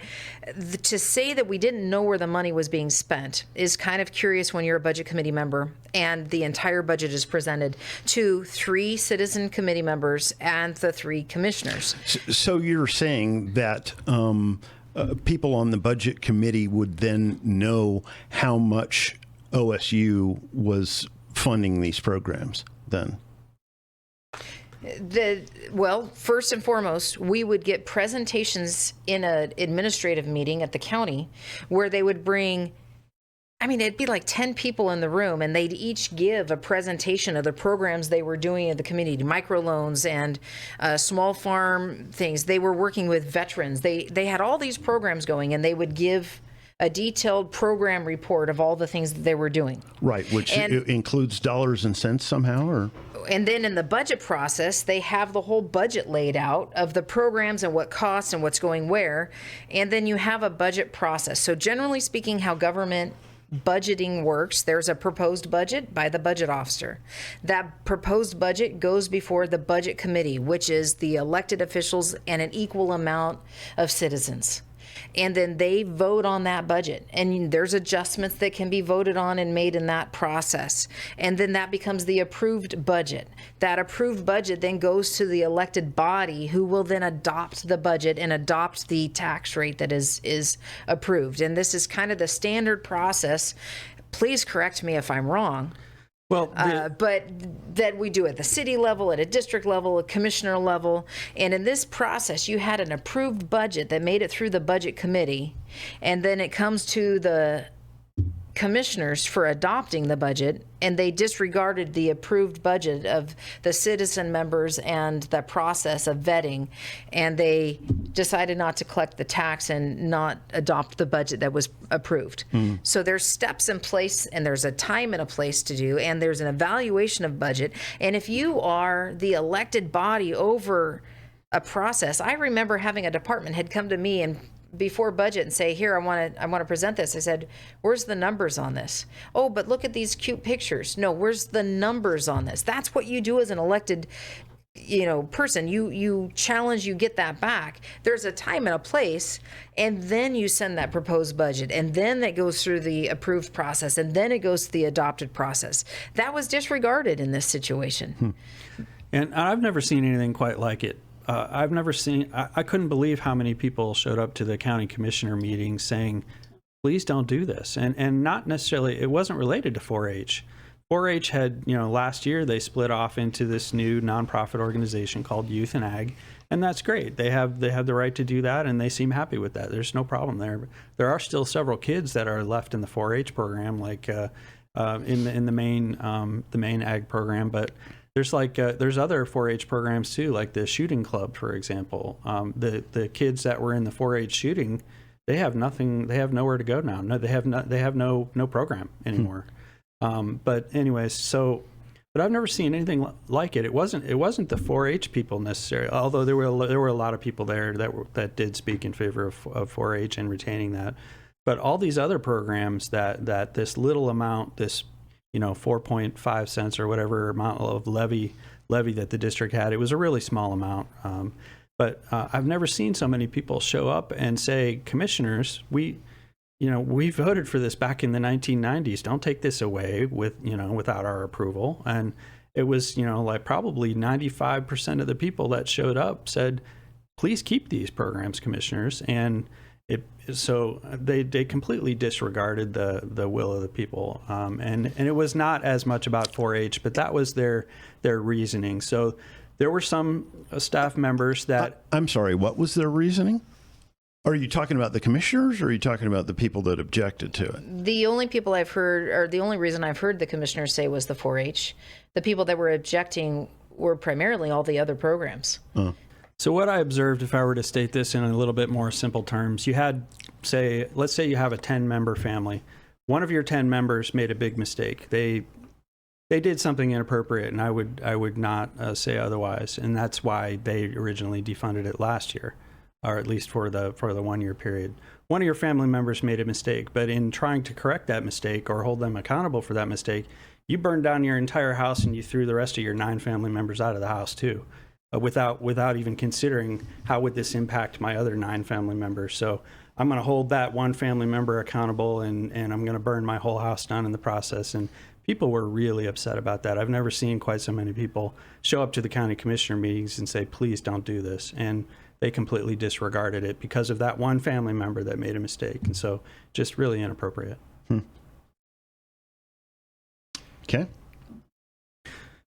to say that we didn't know where the money was being spent is kind of curious when you're a budget committee member and the entire budget is presented to 3 citizen committee members and the 3 commissioners. So you're saying that people on the budget committee would then know how much OSU was funding these programs then? Well, first and foremost, we would get presentations in an administrative meeting at the county where they would bring, it'd be like 10 people in the room, and they'd each give a presentation of the programs they were doing in the community, microloans and small farm things. They were working with veterans. They had all these programs going, and they would give a detailed program report of all the things that they were doing. Right, which includes dollars and cents somehow, or? And then in the budget process, they have the whole budget laid out of the programs and what costs and what's going where. And then you have a budget process. So generally speaking, how government budgeting works, there's a proposed budget by the budget officer. That proposed budget goes before the budget committee, which is the elected officials and an equal amount of citizens. And then they vote on that budget, and there's adjustments that can be voted on and made in that process. And then that becomes the approved budget. That approved budget then goes to the elected body, who will then adopt the budget and adopt the tax rate that is approved. And this is kind of the standard process. Please correct me if I'm wrong. Well, but that we do at the city level, at a district level, a commissioner level. And in this process, you had an approved budget that made it through the budget committee. And then it comes to the commissioners for adopting the budget, and they disregarded the approved budget of the citizen members and the process of vetting, and they decided not to collect the tax and not adopt the budget that was approved. So there's steps in place, and there's a time and a place to do, and there's an evaluation of budget. And if you are the elected body over a process, I remember having a department head come to me and before budget and say, here, I want to present this. I said, where's the numbers on this? Oh, but look at these cute pictures. No, where's the numbers on this? That's what you do as an elected person. You challenge, you get that back. There's a time and a place, and then you send that proposed budget, and then that goes through the approved process, and then it goes to the adopted process. That was disregarded in this situation. and I've never seen anything quite like it. I've never seen, I couldn't believe how many people showed up to the county commissioner meeting saying, please don't do this. And not necessarily, it wasn't related to 4-H. 4-H had, last year they split off into this new nonprofit organization called Youth and Ag. And that's great. They have the right to do that, and they seem happy with that. There's no problem there. There are still several kids that are left in the 4-H program, like in the main ag program, but there's there's other 4-H programs too, like the shooting club, for example. The kids that were in the 4-H shooting, they have nothing. They have nowhere to go now. No, they have no program anymore. But anyways, but I've never seen anything like it. It wasn't the 4-H people necessarily, although there were a lot of people there that did speak in favor of 4-H and retaining that. But all these other programs that this little amount, this 4.5 cents or whatever amount of levy that the district had. It was a really small amount. But I've never seen so many people show up and say, commissioners, we voted for this back in the 1990s. Don't take this away without our approval. And it was, like probably 95% of the people that showed up said, please keep these programs, commissioners. And so they completely disregarded the will of the people. And it was not as much about 4-H, but that was their reasoning. So there were some staff members that... I'm sorry, what was their reasoning? Are you talking about the commissioners, or are you talking about the people that objected to it? The only people I've heard, or the only reason I've heard the commissioners say was the 4-H. The people that were objecting were primarily all the other programs. So what I observed, if I were to state this in a little bit more simple terms, you had, let's say you have a 10-member family. One of your 10 members made a big mistake. They did something inappropriate, and I would not say otherwise. And that's why they originally defunded it last year, or at least for the 1 year period. One of your family members made a mistake, but in trying to correct that mistake or hold them accountable for that mistake, you burned down your entire house and you threw the rest of your 9 family members out of the house too, without even considering how would this impact my other 9 family members. So I'm going to hold that one family member accountable, and I'm going to burn my whole house down in the process. And people were really upset about that. I've never seen quite so many people show up to the county commissioner meetings and say, please don't do this. And they completely disregarded it because of that one family member that made a mistake. And so just really inappropriate. Okay.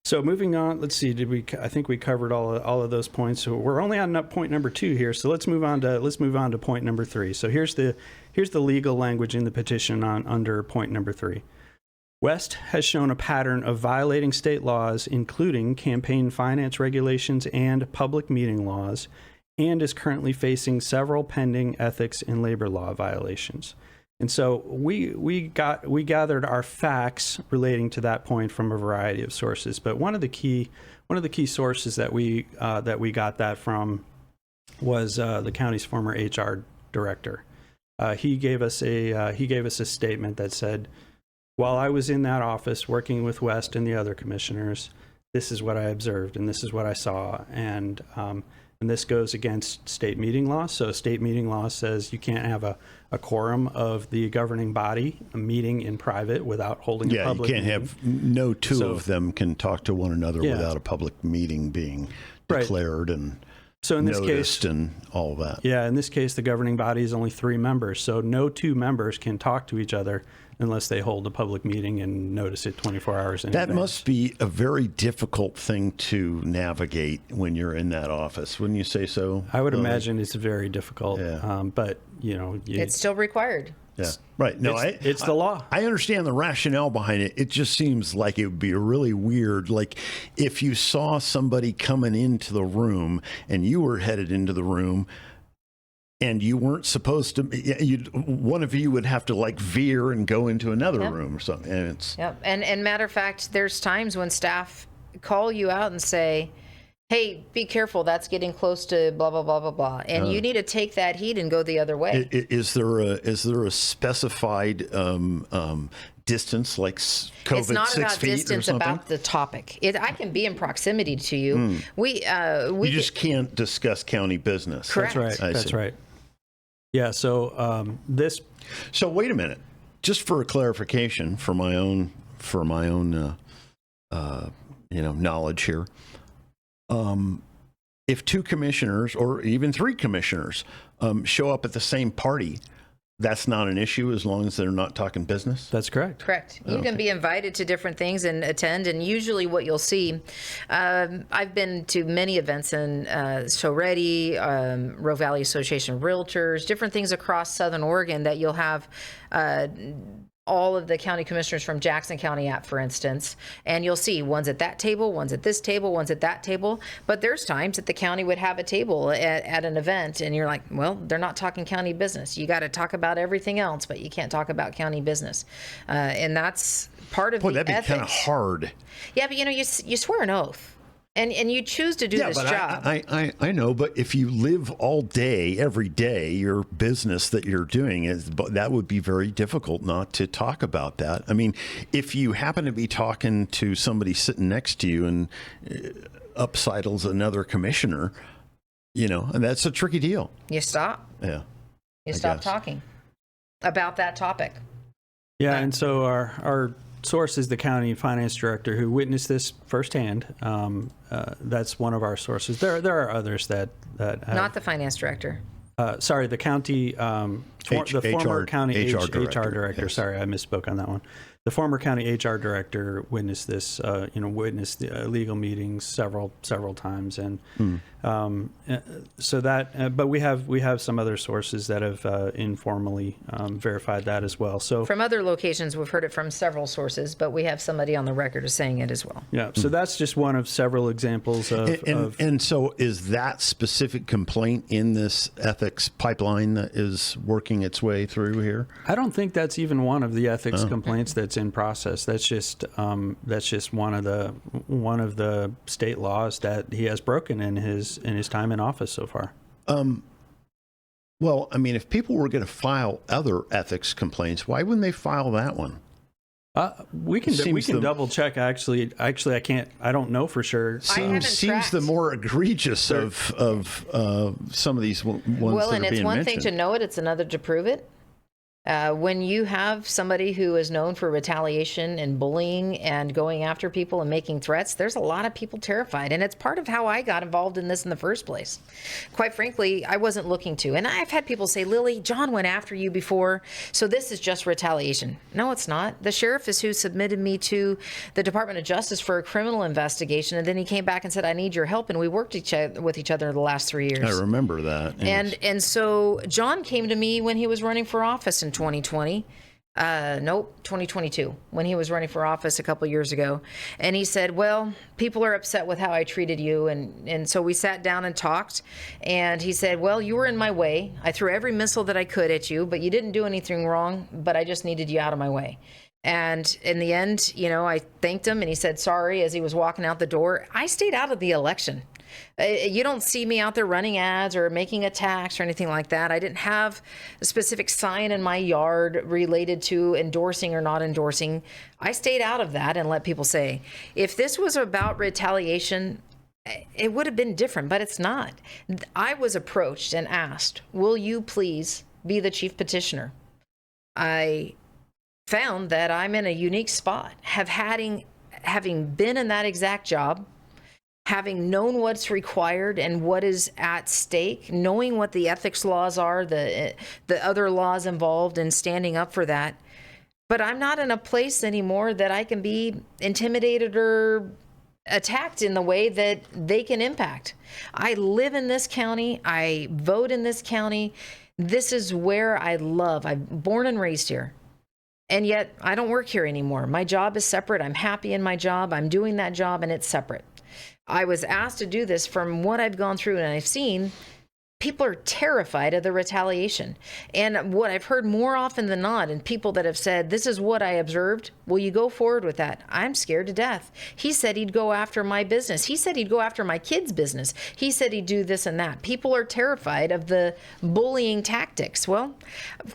So moving on, let's see, I think we covered all of those points. So we're only on point number 2 here. So let's move on to point number 3. So here's the legal language in the petition under point number 3. West has shown a pattern of violating state laws, including campaign finance regulations and public meeting laws, and is currently facing several pending ethics and labor law violations. And so we gathered our facts relating to that point from a variety of sources. But one of the key sources that we got that from was the county's former HR director. He gave us a statement that said, while I was in that office working with West and the other commissioners, this is what I observed and this is what I saw. And this goes against state meeting law. So state meeting law says you can't have a quorum of the governing body, a meeting in private without holding a public meeting. Yeah, you can't have, no two of them can talk to one another without a public meeting being declared and so in this noticed case, and all of that. Yeah, in this case, the governing body is only 3 members. So no 2 members can talk to each other unless they hold a public meeting and notice it 24 hours in advance. That must be a very difficult thing to navigate when you're in that office. Wouldn't you say so? I would imagine it's very difficult, but it's still required. Yeah, right. No, it's the law. I understand the rationale behind it. It just seems like it would be really weird. Like if you saw somebody coming into the room and you were headed into the room, and you weren't supposed to, one of you would have to like veer and go into another room or something. And it's and matter of fact, there's times when staff call you out and say, hey, be careful, that's getting close to blah, blah, blah, blah, blah. And you need to take that heat and go the other way. Is there a specified distance, like COVID, it's not 6 about feet distance, or something? about the topic. I can be in proximity to you. You just can't discuss county business. Correct. That's right. That's right. Yeah. So So wait a minute, just for a clarification, for my own knowledge here. If 2 commissioners or even 3 commissioners show up at the same party, that's not an issue as long as they're not talking business? That's correct. Correct. You can be invited to different things and attend. And usually what you'll see, I've been to many events in Soreti, Roe Valley Association of Realtors, different things across Southern Oregon that you'll have all of the county commissioners from Jackson County at, for instance, and you'll see one's at that table, one's at this table, one's at that table. But there's times that the county would have a table at an event, and you're like, well, they're not talking county business. You got to talk about everything else, but you can't talk about county business. And that's part of the ethics. That'd be kind of hard. Yeah, but you swear an oath. And you choose to do this job. I know, but if you live all day, every day, your business that you're doing, that would be very difficult not to talk about that. I mean, if you happen to be talking to somebody sitting next to you and upsidles another commissioner, And that's a tricky deal. You stop. Yeah. You I stop guess. talking about that topic. Yeah, and so our source is the county finance director who witnessed this firsthand. That's one of our sources. There are others that have, Not the finance director. sorry, the county, the former HR county HR director. yes. Sorry, I misspoke on that one. The former county HR director witnessed this, witnessed the legal meetings several times, and so that. But we have some other sources that have informally verified that as well. So From other locations, we've heard it from several sources, but we have somebody on the record as saying it as well. yeah, so that's just one of several examples of And so is that specific complaint in this ethics pipeline that is working its way through here? I don't think that's even one of the ethics complaints that's in process. That's just one of the state laws that he has broken in his time in office so far. Well, I mean, if people were going to file other ethics complaints, why wouldn't they file that one? We can Seems the- double check. Actually, I can't. I don't know for sure. haven't Seems tracked. the more egregious of some of these ones Well, that and are it's being one mentioned. thing to know it, it's another to prove it. When you have somebody who is known for retaliation and bullying and going after people and making threats, there's a lot of people terrified. And it's part of how I got involved in this in the first place. Quite frankly, I wasn't looking to. And I've had people say, Lily, John went after you before, so this is just retaliation. No, it's not. The sheriff is who submitted me to the Department of Justice for a criminal investigation. And then he came back and said, I need your help. And we worked with each other the last 3 years. I remember that. Yes. And so John came to me when he was running for office in 2020. 2022, when he was running for office a couple years ago. And he said, well, people are upset with how I treated you. And so we sat down and talked. And he said, well, you were in my way. I threw every missile that I could at you, but you didn't do anything wrong. But I just needed you out of my way. And in the end, I thanked him and he said sorry as he was walking out the door. I stayed out of the election. You don't see me out there running ads or making attacks or anything like that. I didn't have a specific sign in my yard related to endorsing or not endorsing. I stayed out of that and let people say, if this was about retaliation, it would have been different, but it's not. I was approached and asked, will you please be the chief petitioner? I found that I'm in a unique spot, having been in that exact job, having known what's required and what is at stake, knowing what the ethics laws are, the other laws involved in standing up for that. But I'm not in a place anymore that I can be intimidated or attacked in the way that they can impact. I live in this county. I vote in this county. This is where I love. I'm born and raised here. And yet I don't work here anymore. My job is separate. I'm happy in my job. I'm doing that job and it's separate. I was asked to do this. From what I've gone through and I've seen, people are terrified of the retaliation. And what I've heard more often than not, and people that have said, this is what I observed, will you go forward with that? I'm scared to death. He said he'd go after my business. He said he'd go after my kid's business. He said he'd do this and that. People are terrified of the bullying tactics. Well,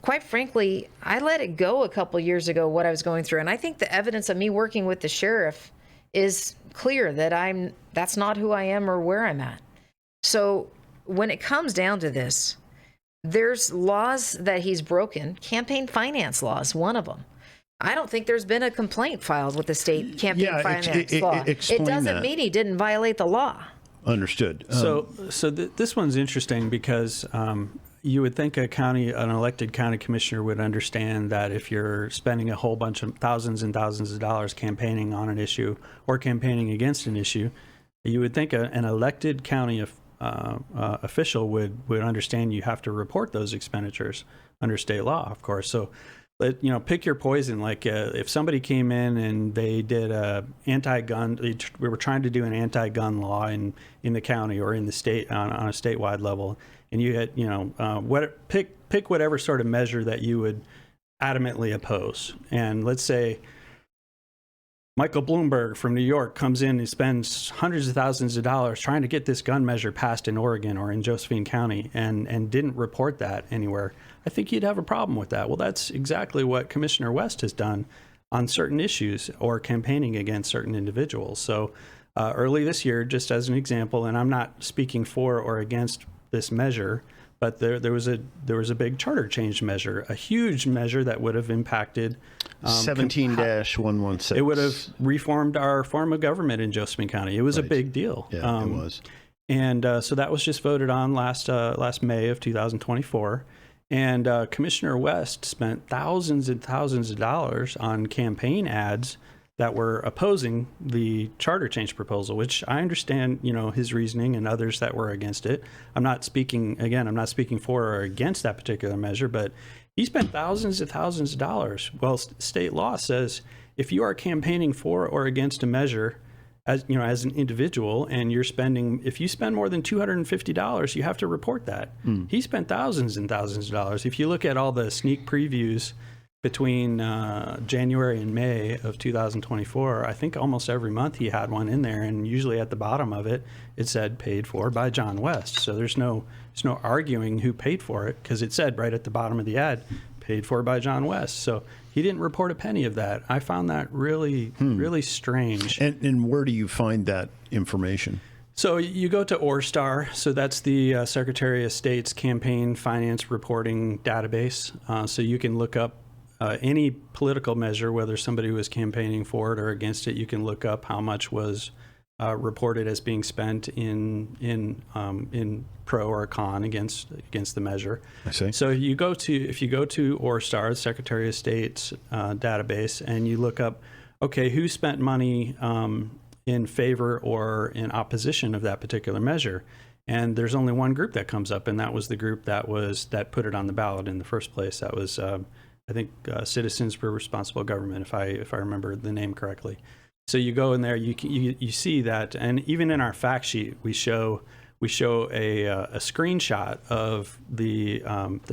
quite frankly, I let it go a couple years ago, what I was going through. And I think the evidence of me working with the sheriff is clear that that's not who I am or where I'm at. So when it comes down to this, there's laws that he's broken. Campaign finance laws, one of them. I don't think there's been a complaint filed with the state campaign finance law. It doesn't mean he didn't violate the law. Understood. This one's interesting because you would think an elected county commissioner would understand that if you're spending a whole bunch of thousands and thousands of dollars campaigning on an issue or campaigning against an issue, you would think an elected county official would understand you have to report those expenditures under state law, of course. So, pick your poison. Like if somebody came in and they did we were trying to do an anti-gun law in the county or in the state on a statewide level, and you had pick whatever sort of measure that you would adamantly oppose. And let's say Michael Bloomberg from New York comes in and spends hundreds of thousands of dollars trying to get this gun measure passed in Oregon or in Josephine County and didn't report that anywhere. I think you'd have a problem with that. Well, that's exactly what Commissioner West has done on certain issues or campaigning against certain individuals. So Early this year, just as an example, and I'm not speaking for or against this measure, but there was a big charter change measure, a huge measure that would have impacted 17-116. It would have reformed our form of government in Josephine County. It was a big deal. Yeah, it was. And so that was just voted on last May of 2024. And Commissioner West spent thousands and thousands of dollars on campaign ads that were opposing the charter change proposal, which I understand, his reasoning and others that were against it. I'm not speaking for or against that particular measure, but he spent thousands and thousands of dollars. Well, state law says if you are campaigning for or against a measure, as an individual, and if you spend more than $250, you have to report that. He spent thousands and thousands of dollars. If you look at all the sneak previews between January and May of 2024, I think almost every month he had one in there, and usually at the bottom of it, it said paid for by John West. So there's no arguing who paid for it, because it said right at the bottom of the ad, paid for by John West. So he didn't report a penny of that. I found that really, really strange. And where do you find that information? So you go to ORSTAR, so that's the Secretary of State's campaign finance reporting database. So you can look up any political measure, whether somebody was campaigning for it or against it. You can look up how much was reported as being spent in pro or con against the measure. I see. So if you go to ORSTAR, the Secretary of State's database, and you look up, okay, who spent money in favor or in opposition of that particular measure, and there's only one group that comes up, and that was the group that put it on the ballot in the first place. That was I think Citizens for Responsible Government, if I remember the name correctly. So you go in there, you see that, and even in our fact sheet, we show a screenshot of the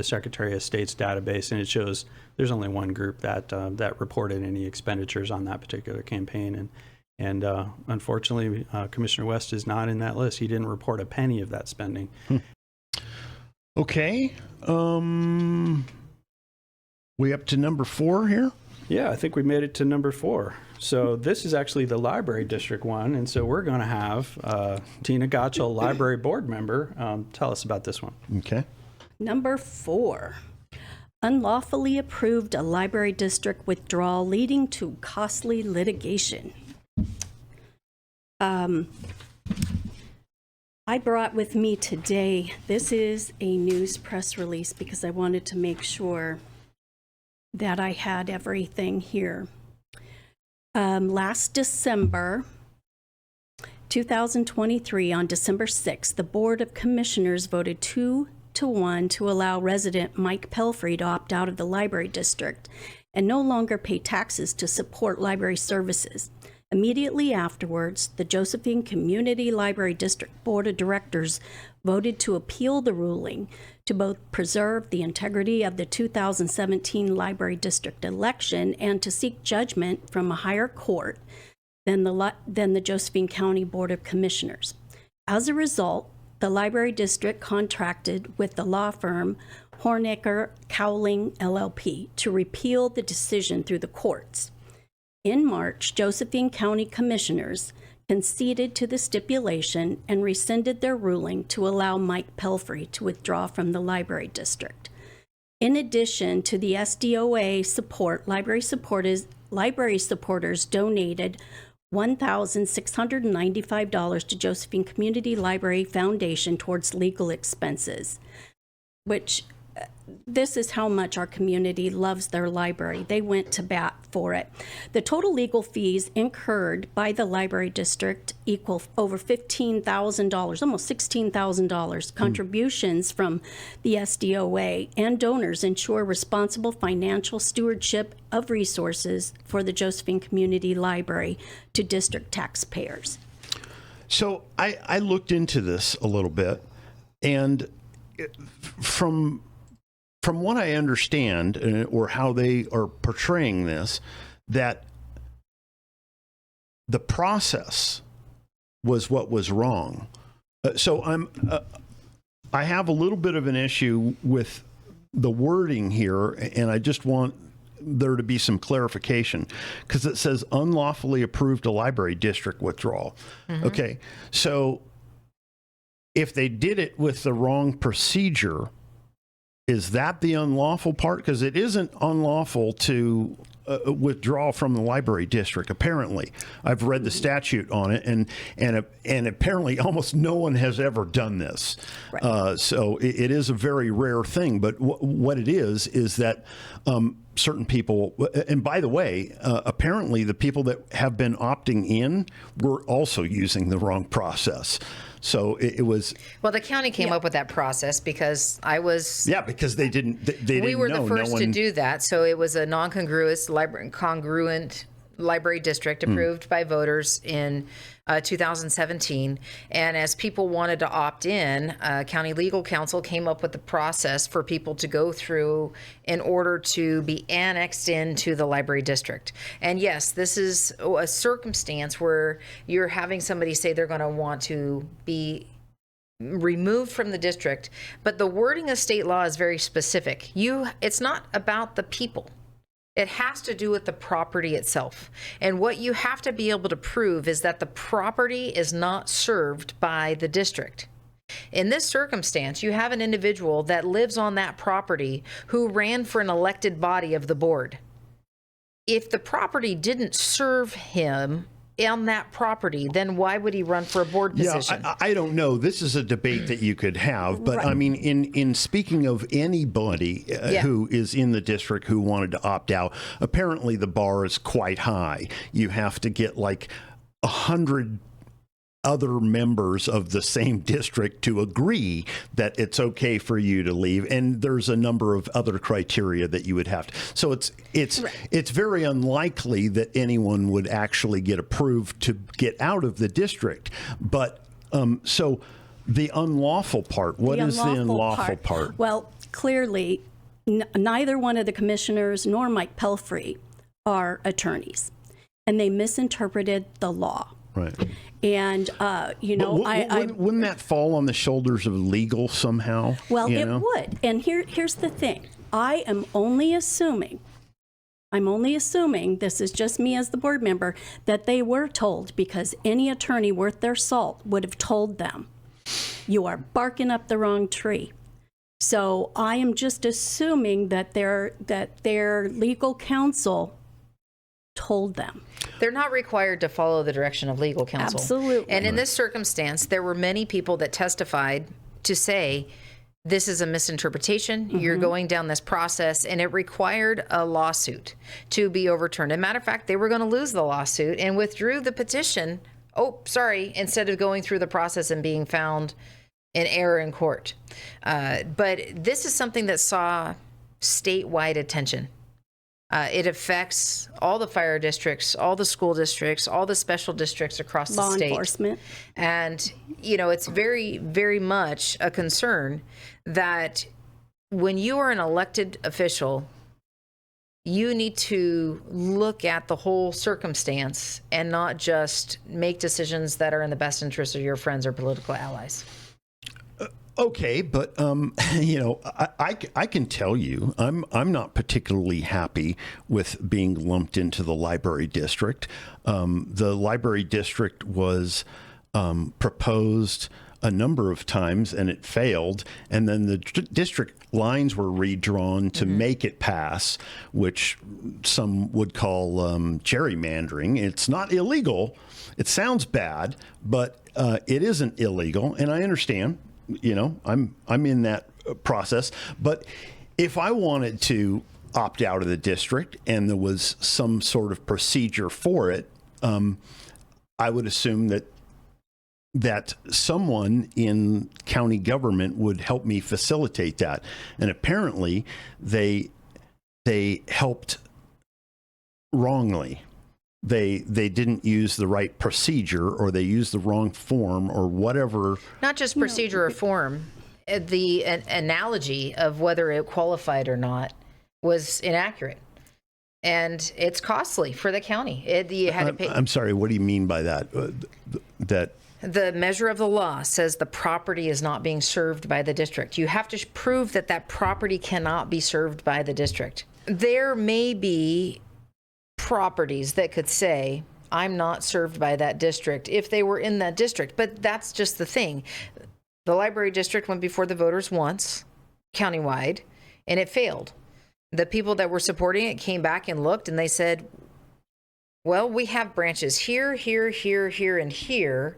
Secretary of State's database, and it shows there's only one group that reported any expenditures on that particular campaign, and unfortunately, Commissioner West is not in that list. He didn't report a penny of that spending. Okay. We up to number 4 here? Yeah, I think we made it to number 4. So this is actually the library district one, and so we're going to have Tina Gotchall, library board member, tell us about this one. Okay. Number 4, unlawfully approved a library district withdrawal leading to costly litigation. I brought with me today, this is a news press release because I wanted to make sure that I had everything here. Last December 2023, on December 6th, the Board of Commissioners voted 2-1 to allow resident Mike Pelfrey to opt out of the library district and no longer pay taxes to support library services. Immediately afterwards, the Josephine Community Library District Board of Directors voted to appeal the ruling to both preserve the integrity of the 2017 library district election and to seek judgment from a higher court than the Josephine County Board of Commissioners. As a result, the library district contracted with the law firm Hornecker Cowling LLP to repeal the decision through the courts. In March, Josephine County Commissioners conceded to the stipulation and rescinded their ruling to allow Mike Pelfrey to withdraw from the library district. In addition to the SDOA support, library supporters donated $1,695 to Josephine Community Library Foundation towards legal expenses, which this is how much our community loves their library. They went to bat for it. The total legal fees incurred by the library district equal over $15,000, almost $16,000. Contributions from the SDOA and donors ensure responsible financial stewardship of resources for the Josephine Community Library to district taxpayers. So I looked into this a little bit, and from what I understand, or how they are portraying this, that the process was what was wrong. So I have a little bit of an issue with the wording here, and I just want there to be some clarification, because it says unlawfully approved a library district withdrawal. Okay, so if they did it with the wrong procedure, is that the unlawful part? Because it isn't unlawful to withdraw from the library district. Apparently, I've read the statute on it, and apparently almost no one has ever done this. Right. So it is a very rare thing. But what it is that certain people, and by the way, apparently the people that have been opting in were also using the wrong process. So it was. Well, the county came up with that process because I was. Yeah, because they didn't. We were the first to do that, so it was a non-congruous, congruent library district approved by voters in 2017. And as people wanted to opt in, county legal counsel came up with the process for people to go through in order to be annexed into the library district. And yes, this is a circumstance where you're having somebody say they're going to want to be removed from the district, but the wording of state law is very specific. It's not about the people. It has to do with the property itself. And what you have to be able to prove is that the property is not served by the district. In this circumstance, you have an individual that lives on that property who ran for an elected body of the board. If the property didn't serve him on that property, then why would he run for a board position? Yeah, I don't know. This is a debate that you could have, but Right. I mean, in speaking of anybody who is in the district who wanted to opt out, apparently the bar is quite high. You have to get like 100 other members of the same district to agree that it's okay for you to leave, and there's a number of other criteria that you would have to. So it's very unlikely that anyone would actually get approved to get out of the district. But so the unlawful part, what is the unlawful part? Well, clearly, neither one of the commissioners nor Mike Pelfrey are attorneys, and they misinterpreted the law. Right. And, wouldn't that fall on the shoulders of legal somehow? Well, it would. And here's the thing. I am only assuming, this is just me as the board member, that they were told, because any attorney worth their salt would have told them, you are barking up the wrong tree. So I am just assuming that their legal counsel told them. They're not required to follow the direction of legal counsel. Absolutely. And in this circumstance, there were many people that testified to say, this is a misinterpretation. You're going down this process, and it required a lawsuit to be overturned. As a matter of fact, they were going to lose the lawsuit and withdrew the petition. Instead of going through the process and being found in error in court. But this is something that saw statewide attention. It affects all the fire districts, all the school districts, all the special districts across the state. Law enforcement. And, it's very, very much a concern that when you are an elected official, you need to look at the whole circumstance and not just make decisions that are in the best interest of your friends or political allies. Okay, but I can tell you, I'm not particularly happy with being lumped into the library district. The library district was proposed a number of times and it failed, and then the district lines were redrawn to make it pass, which some would call gerrymandering. It's not illegal. It sounds bad, but it isn't illegal, and I understand. I'm in that process. But if I wanted to opt out of the district and there was some sort of procedure for it, I would assume that someone in county government would help me facilitate that. And apparently they helped wrongly. They didn't use the right procedure, or they used the wrong form, or whatever. Not just procedure or form. The analogy of whether it qualified or not was inaccurate. And it's costly for the county. You had to pay. I'm sorry, what do you mean by that? That the measure of the law says the property is not being served by the district. You have to prove that property cannot be served by the district. there may be properties that could say, I'm not served by that district if they were in that district. But that's just the thing. The library district went before the voters once, countywide, and it failed. The people that were supporting it came back and looked, and they said, well, we have branches here, here, here, here, and here.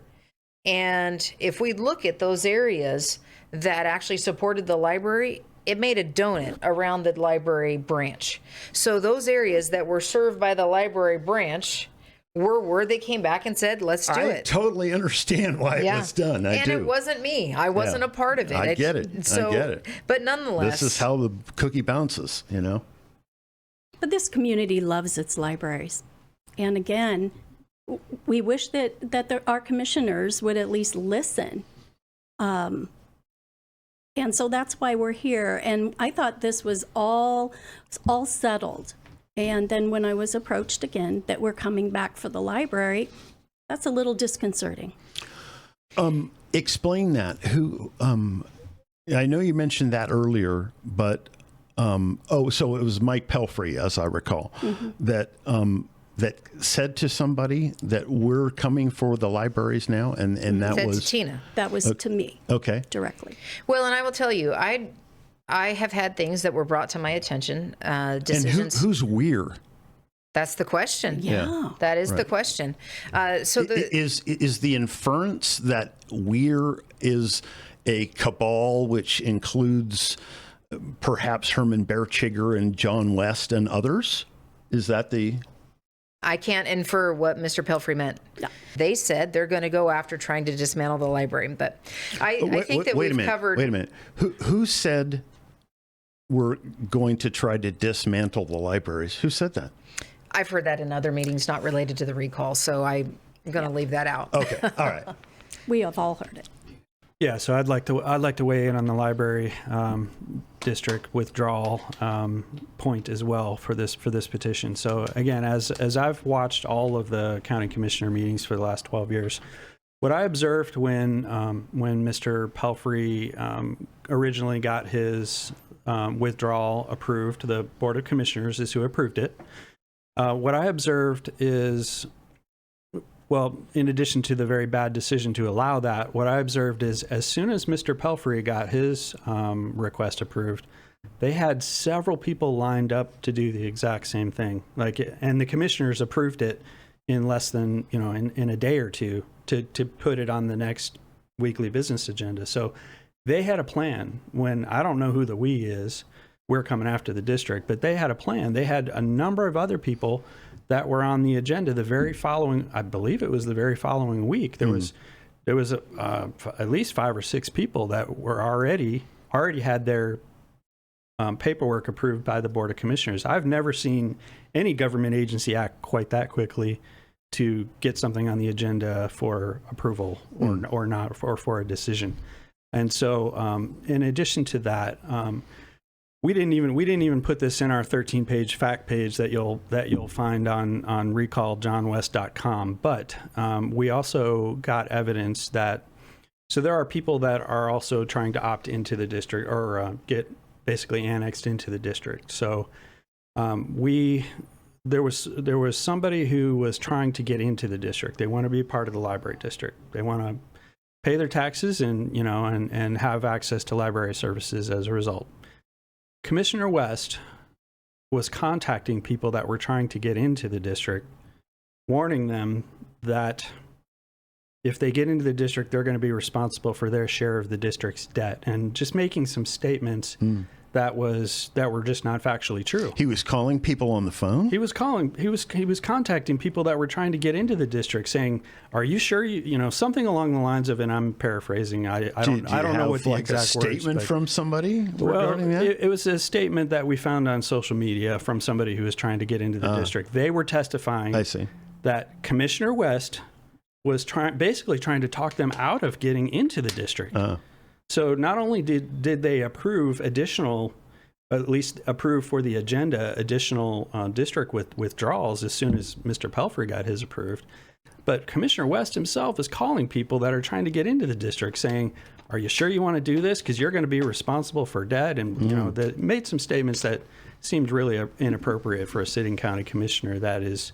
And if we look at those areas that actually supported the library, it made a donut around the library branch. So those areas that were served by the library branch were where they came back and said, let's do it. I totally understand why it was done. I do. And it wasn't me. I wasn't a part of it. I get it. So, I get it. But nonetheless. This is how the cookie bounces, you know? But this community loves its libraries. And again, we wish that our commissioners would at least listen. And so that's why we're here. And I thought this was all settled. And then when I was approached again that we're coming back for the library, that's a little disconcerting. Explain that. Who? I know you mentioned that earlier, but so it was Mike Pelfrey, as I recall, that said to somebody that we're coming for the libraries now, and that said was to Tina. That was to me. Okay. Directly. Well, and I will tell you, I have had things that were brought to my attention, decisions. And who's we're? That's the question. Yeah. That is the question. So Is the inference that we're is a cabal which includes perhaps Herman Bearchigger and John West and others? Is that the... I can't infer what Mr. Pelfrey meant. No. They said they're going to go after trying to dismantle the library, but I think that we've covered. Wait a minute. Who said we're going to try to dismantle the libraries? Who said that? I've heard that in other meetings not related to the recall, so I'm going to leave that out. Okay. All right. We have all heard it. Yeah, so I'd like to weigh in on the library district withdrawal point as well for this petition. So again, as I've watched all of the county commissioner meetings for the last 12 years, what I observed when Mr. Pelfrey originally got his withdrawal approved, the Board of Commissioners is who approved it. What I observed is, well, in addition to the very bad decision to allow that, what I observed is as soon as Mr. Pelfrey got his request approved, they had several people lined up to do the exact same thing. And the commissioners approved it in less than, in a day or two to put it on the next weekly business agenda. So they had a plan. When I don't know who the we is, we're coming after the district, but they had a plan. They had a number of other people that were on the agenda the very following, I believe it was the very following week. There was at least 5 or 6 people that were already had their paperwork approved by the Board of Commissioners. I've never seen any government agency act quite that quickly to get something on the agenda for approval or not, or for a decision. And so, in addition to that, we didn't even put this in our 13-page fact page that you'll find on recalljohnwest.com. But we also got evidence that there are people that are also trying to opt into the district or get basically annexed into the district. So there was somebody who was trying to get into the district. They want to be a part of the library district. They want to pay their taxes and have access to library services as a result. Commissioner West was contacting people that were trying to get into the district, warning them that if they get into the district, they're going to be responsible for their share of the district's debt, and just making some statements that were just not factually true. He was calling people on the phone? He was contacting people that were trying to get into the district, saying, "Are you sure something along the lines of?" And I'm paraphrasing. I don't know what the exact a statement words, from somebody regarding that? It was a statement that we found on social media from somebody who was trying to get into the district. They were testifying that Commissioner West was basically trying to talk them out of getting into the district. So not only did they approve at least approve for the agenda additional district withdrawals as soon as Mr. Pelfrey got his approved, but Commissioner West himself is calling people that are trying to get into the district saying, "Are you sure you want to do this? Because you're going to be responsible for debt." And that made some statements that seemed really inappropriate for a sitting county commissioner. That is,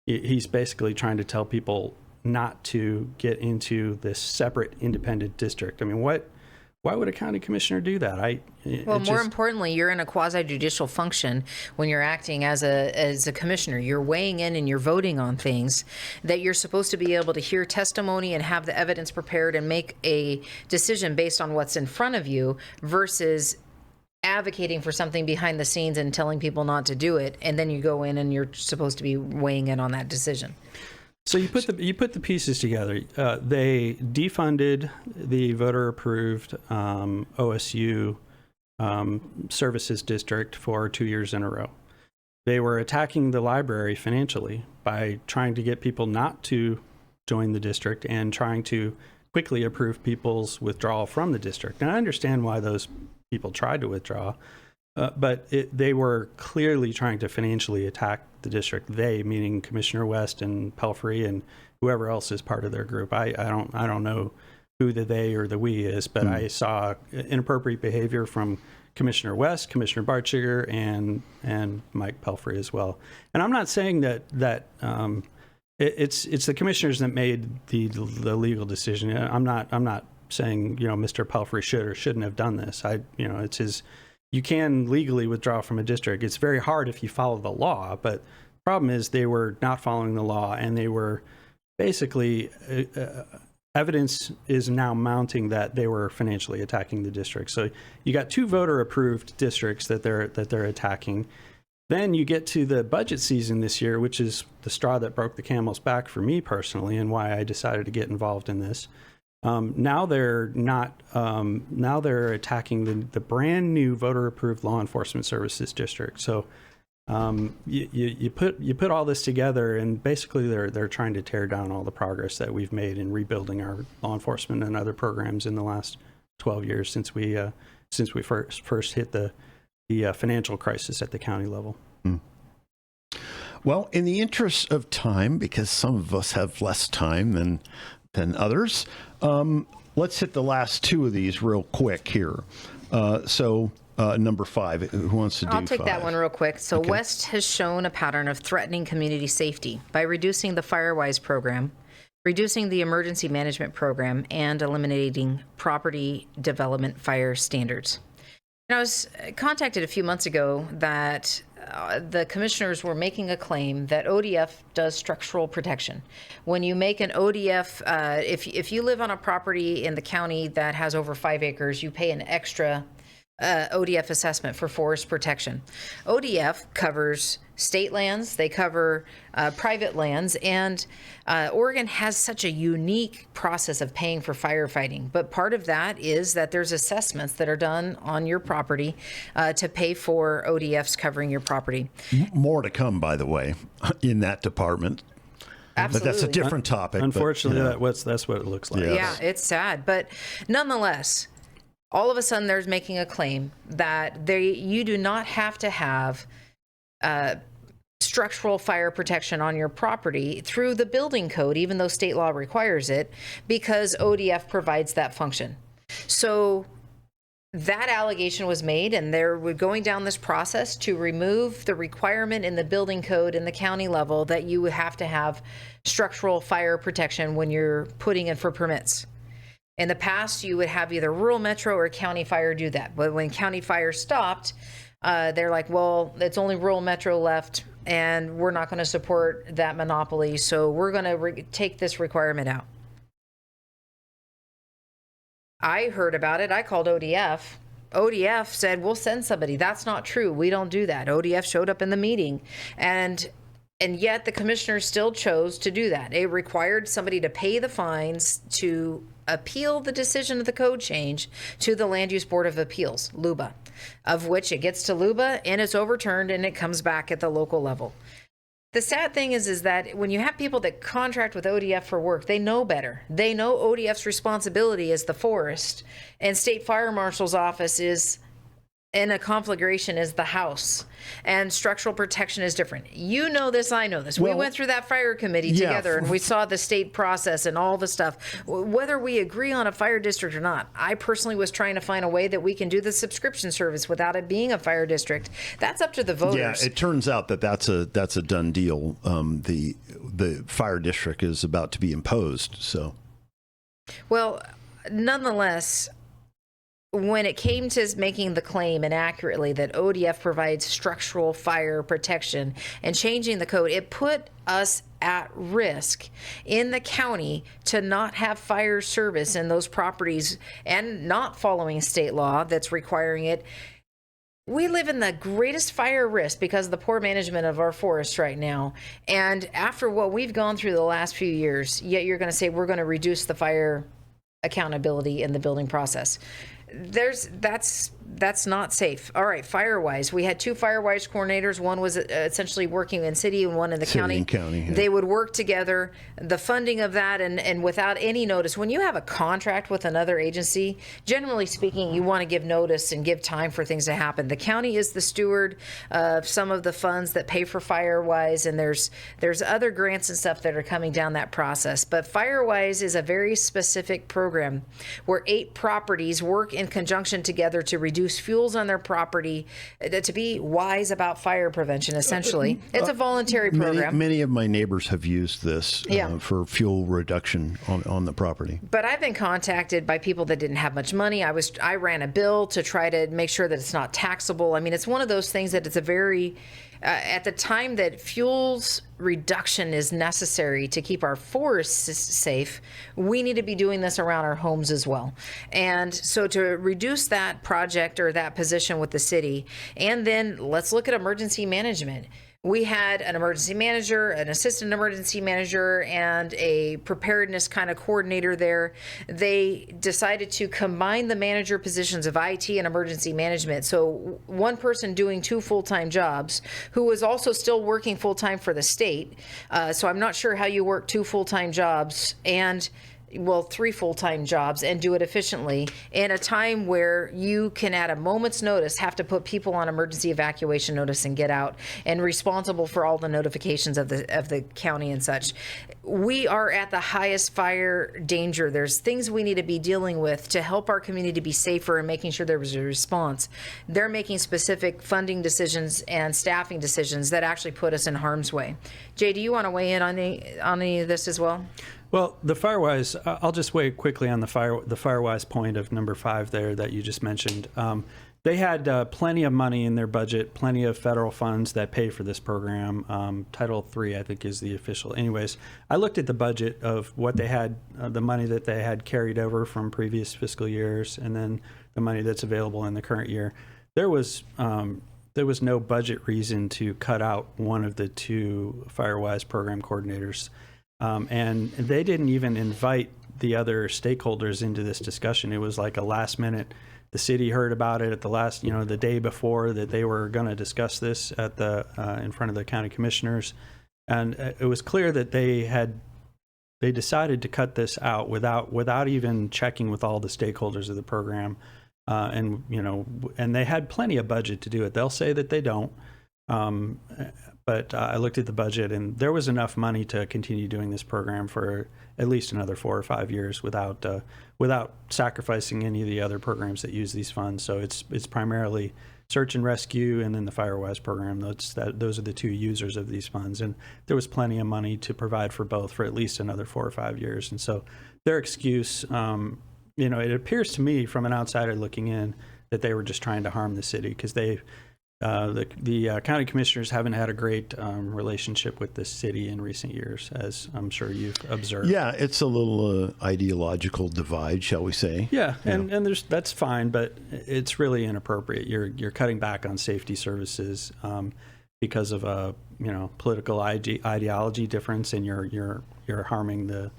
he's basically trying to tell people not to get into this separate independent district. I mean, why would a county commissioner do that? Well, more importantly, you're in a quasi-judicial function when you're acting as a commissioner. You're weighing in and you're voting on things that you're supposed to be able to hear testimony and have the evidence prepared and make a decision based on what's in front of you versus advocating for something behind the scenes and telling people not to do it. And then you go in and you're supposed to be weighing in on that decision. So you put the pieces together. They defunded the voter-approved OSU services district for 2 years in a row. They were attacking the library financially by trying to get people not to join the district and trying to quickly approve people's withdrawal from the district. And I understand why those people tried to withdraw, but they were clearly trying to financially attack the district. They, meaning Commissioner West and Pelfrey and whoever else is part of their group. I don't know who the they or the we is, but I saw inappropriate behavior from Commissioner West, Commissioner Bartschiger, and Mike Pelfrey as well. And I'm not saying that it's the commissioners that made the legal decision. I'm not saying Mr. Pelfrey should or shouldn't have done this. It's his. You can legally withdraw from a district. It's very hard if you follow the law, but the problem is they were not following the law, and they were basically evidence is now mounting that they were financially attacking the district. So you got 2 voter-approved districts that they're attacking. Then you get to the budget season this year, which is the straw that broke the camel's back for me personally, and why I decided to get involved in this. Now they're not. Now they're attacking the brand new voter-approved law enforcement services district. So you put all this together, and basically they're trying to tear down all the progress that we've made in rebuilding our law enforcement and other programs in the last 12 years since we first hit the financial crisis at the county level. Well, in the interest of time, because some of us have less time than others, let's hit the last 2 of these real quick here. Number 5, who wants to do 5? I'll take that one real quick. So Okay. West has shown a pattern of threatening community safety by reducing the FireWise program, reducing the emergency management program, and eliminating property development fire standards. And I was contacted a few months ago that the commissioners were making a claim that ODF does structural protection. When you make an ODF, if you live on a property in the county that has over 5 acres, you pay an extra ODF assessment for forest protection. ODF covers state lands, they cover private lands, and Oregon has such a unique process of paying for firefighting. But part of that is that there's assessments that are done on your property to pay for ODFs covering your property. More to come, by the way, in that department. Absolutely. But that's a different topic. Unfortunately, but, that's what it looks like. Yes. Yeah, it's sad. But nonetheless, all of a sudden there's making a claim that you do not have to have structural fire protection on your property through the building code, even though state law requires it, because ODF provides that function. So that allegation was made, and they're going down this process to remove the requirement in the building code in the county level that you have to have structural fire protection when you're putting in for permits. In the past, you would have either rural metro or county fire do that. But when county fire stopped, they're like, well, it's only rural metro left, and we're not going to support that monopoly, so we're going to take this requirement out. I heard about it. I called ODF. ODF said, we'll send somebody. That's not true. We don't do that. ODF showed up in the meeting, and yet the commissioners still chose to do that. It required somebody to pay the fines to appeal the decision of the code change to the Land Use Board of Appeals, LUBA, of which it gets to LUBA and it's overturned and it comes back at the local level. The sad thing is that when you have people that contract with ODF for work, they know better. They know ODF's responsibility is the forest, and State Fire Marshal's office is in a conflagration is the house, and structural protection is different. You know this, I know this. We Well, went through that fire committee yeah. together, and we saw the state process and all the stuff. Whether we agree on a fire district or not, I personally was trying to find a way that we can do the subscription service without it being a fire district. That's up to the voters. Yeah, it turns out that that's a done deal. The fire district is about to be imposed. So, Well, nonetheless, when it came to making the claim inaccurately that ODF provides structural fire protection and changing the code, it put us at risk in the county to not have fire service in those properties and not following state law that's requiring it. We live in the greatest fire risk because of the poor management of our forests right now. And after what we've gone through the last few years, yet you're going to say we're going to reduce the fire accountability in the building process. That's not safe. All right, Firewise. We had 2 Firewise coordinators. One was essentially working in city and one in the county. and county, yeah. They would work together. The funding of that and without any notice. When you have a contract with another agency, generally speaking, you want to give notice and give time for things to happen. The county is the steward of some of the funds that pay for Firewise, and there's other grants and stuff that are coming down that process. But Firewise is a very specific program where 8 properties work in conjunction together to reduce fuels on their property, to be wise about fire prevention, essentially. It's a voluntary program. Many of my neighbors have used this for fuel reduction on the property. But I've been contacted by people that didn't have much money. I ran a bill to try to make sure that it's not taxable. I mean, it's one of those things that it's a very at the time that fuels reduction is necessary to keep our forests safe, we need to be doing this around our homes as well. And so to reduce that project or that position with the city, and then let's look at emergency management. We had an emergency manager, an assistant emergency manager, and a preparedness kind of coordinator there. They decided to combine the manager positions of IT and emergency management. So one person doing 2 full-time jobs, who was also still working full-time for the state. So I'm not sure how you work 2 full-time jobs and 3 full-time jobs and do it efficiently in a time where you can, at a moment's notice, have to put people on emergency evacuation notice and get out, and responsible for all the notifications of the county and such. We are at the highest fire danger. There's things we need to be dealing with to help our community be safer and making sure there was a response. They're making specific funding decisions and staffing decisions that actually put us in harm's way. Jay, do you want to weigh in on any of this as well? Well, the Firewise, I'll just weigh quickly on the Firewise point of number 5 there that you just mentioned. They had plenty of money in their budget, plenty of federal funds that pay for this program. Title III, I think, is the official. Anyways, I looked at the budget of what they had, the money that they had carried over from previous fiscal years, and then the money that's available in the current year. There was no budget reason to cut out one of the 2 Firewise program coordinators. And they didn't even invite the other stakeholders into this discussion. It was like a last minute. The city heard about it at the last, the day before that they were going to discuss this at in front of the county commissioners, and it was clear that they decided to cut this out without even checking with all the stakeholders of the program, and they had plenty of budget to do it. They'll say that they don't. But I looked at the budget, and there was enough money to continue doing this program for at least another 4 or 5 years without sacrificing any of the other programs that use these funds. So it's primarily search and rescue, and then the Firewise program. Those are the 2 users of these funds, and there was plenty of money to provide for both for at least another 4 or 5 years. And so their excuse, it appears to me from an outsider looking in that they were just trying to harm the city, because the county commissioners haven't had a great relationship with the city in recent years, as I'm sure you've observed. Yeah, it's a little ideological divide, shall we say? Yeah, and that's fine, but it's really inappropriate. You're cutting back on safety services because of a political ideology difference, and you're harming the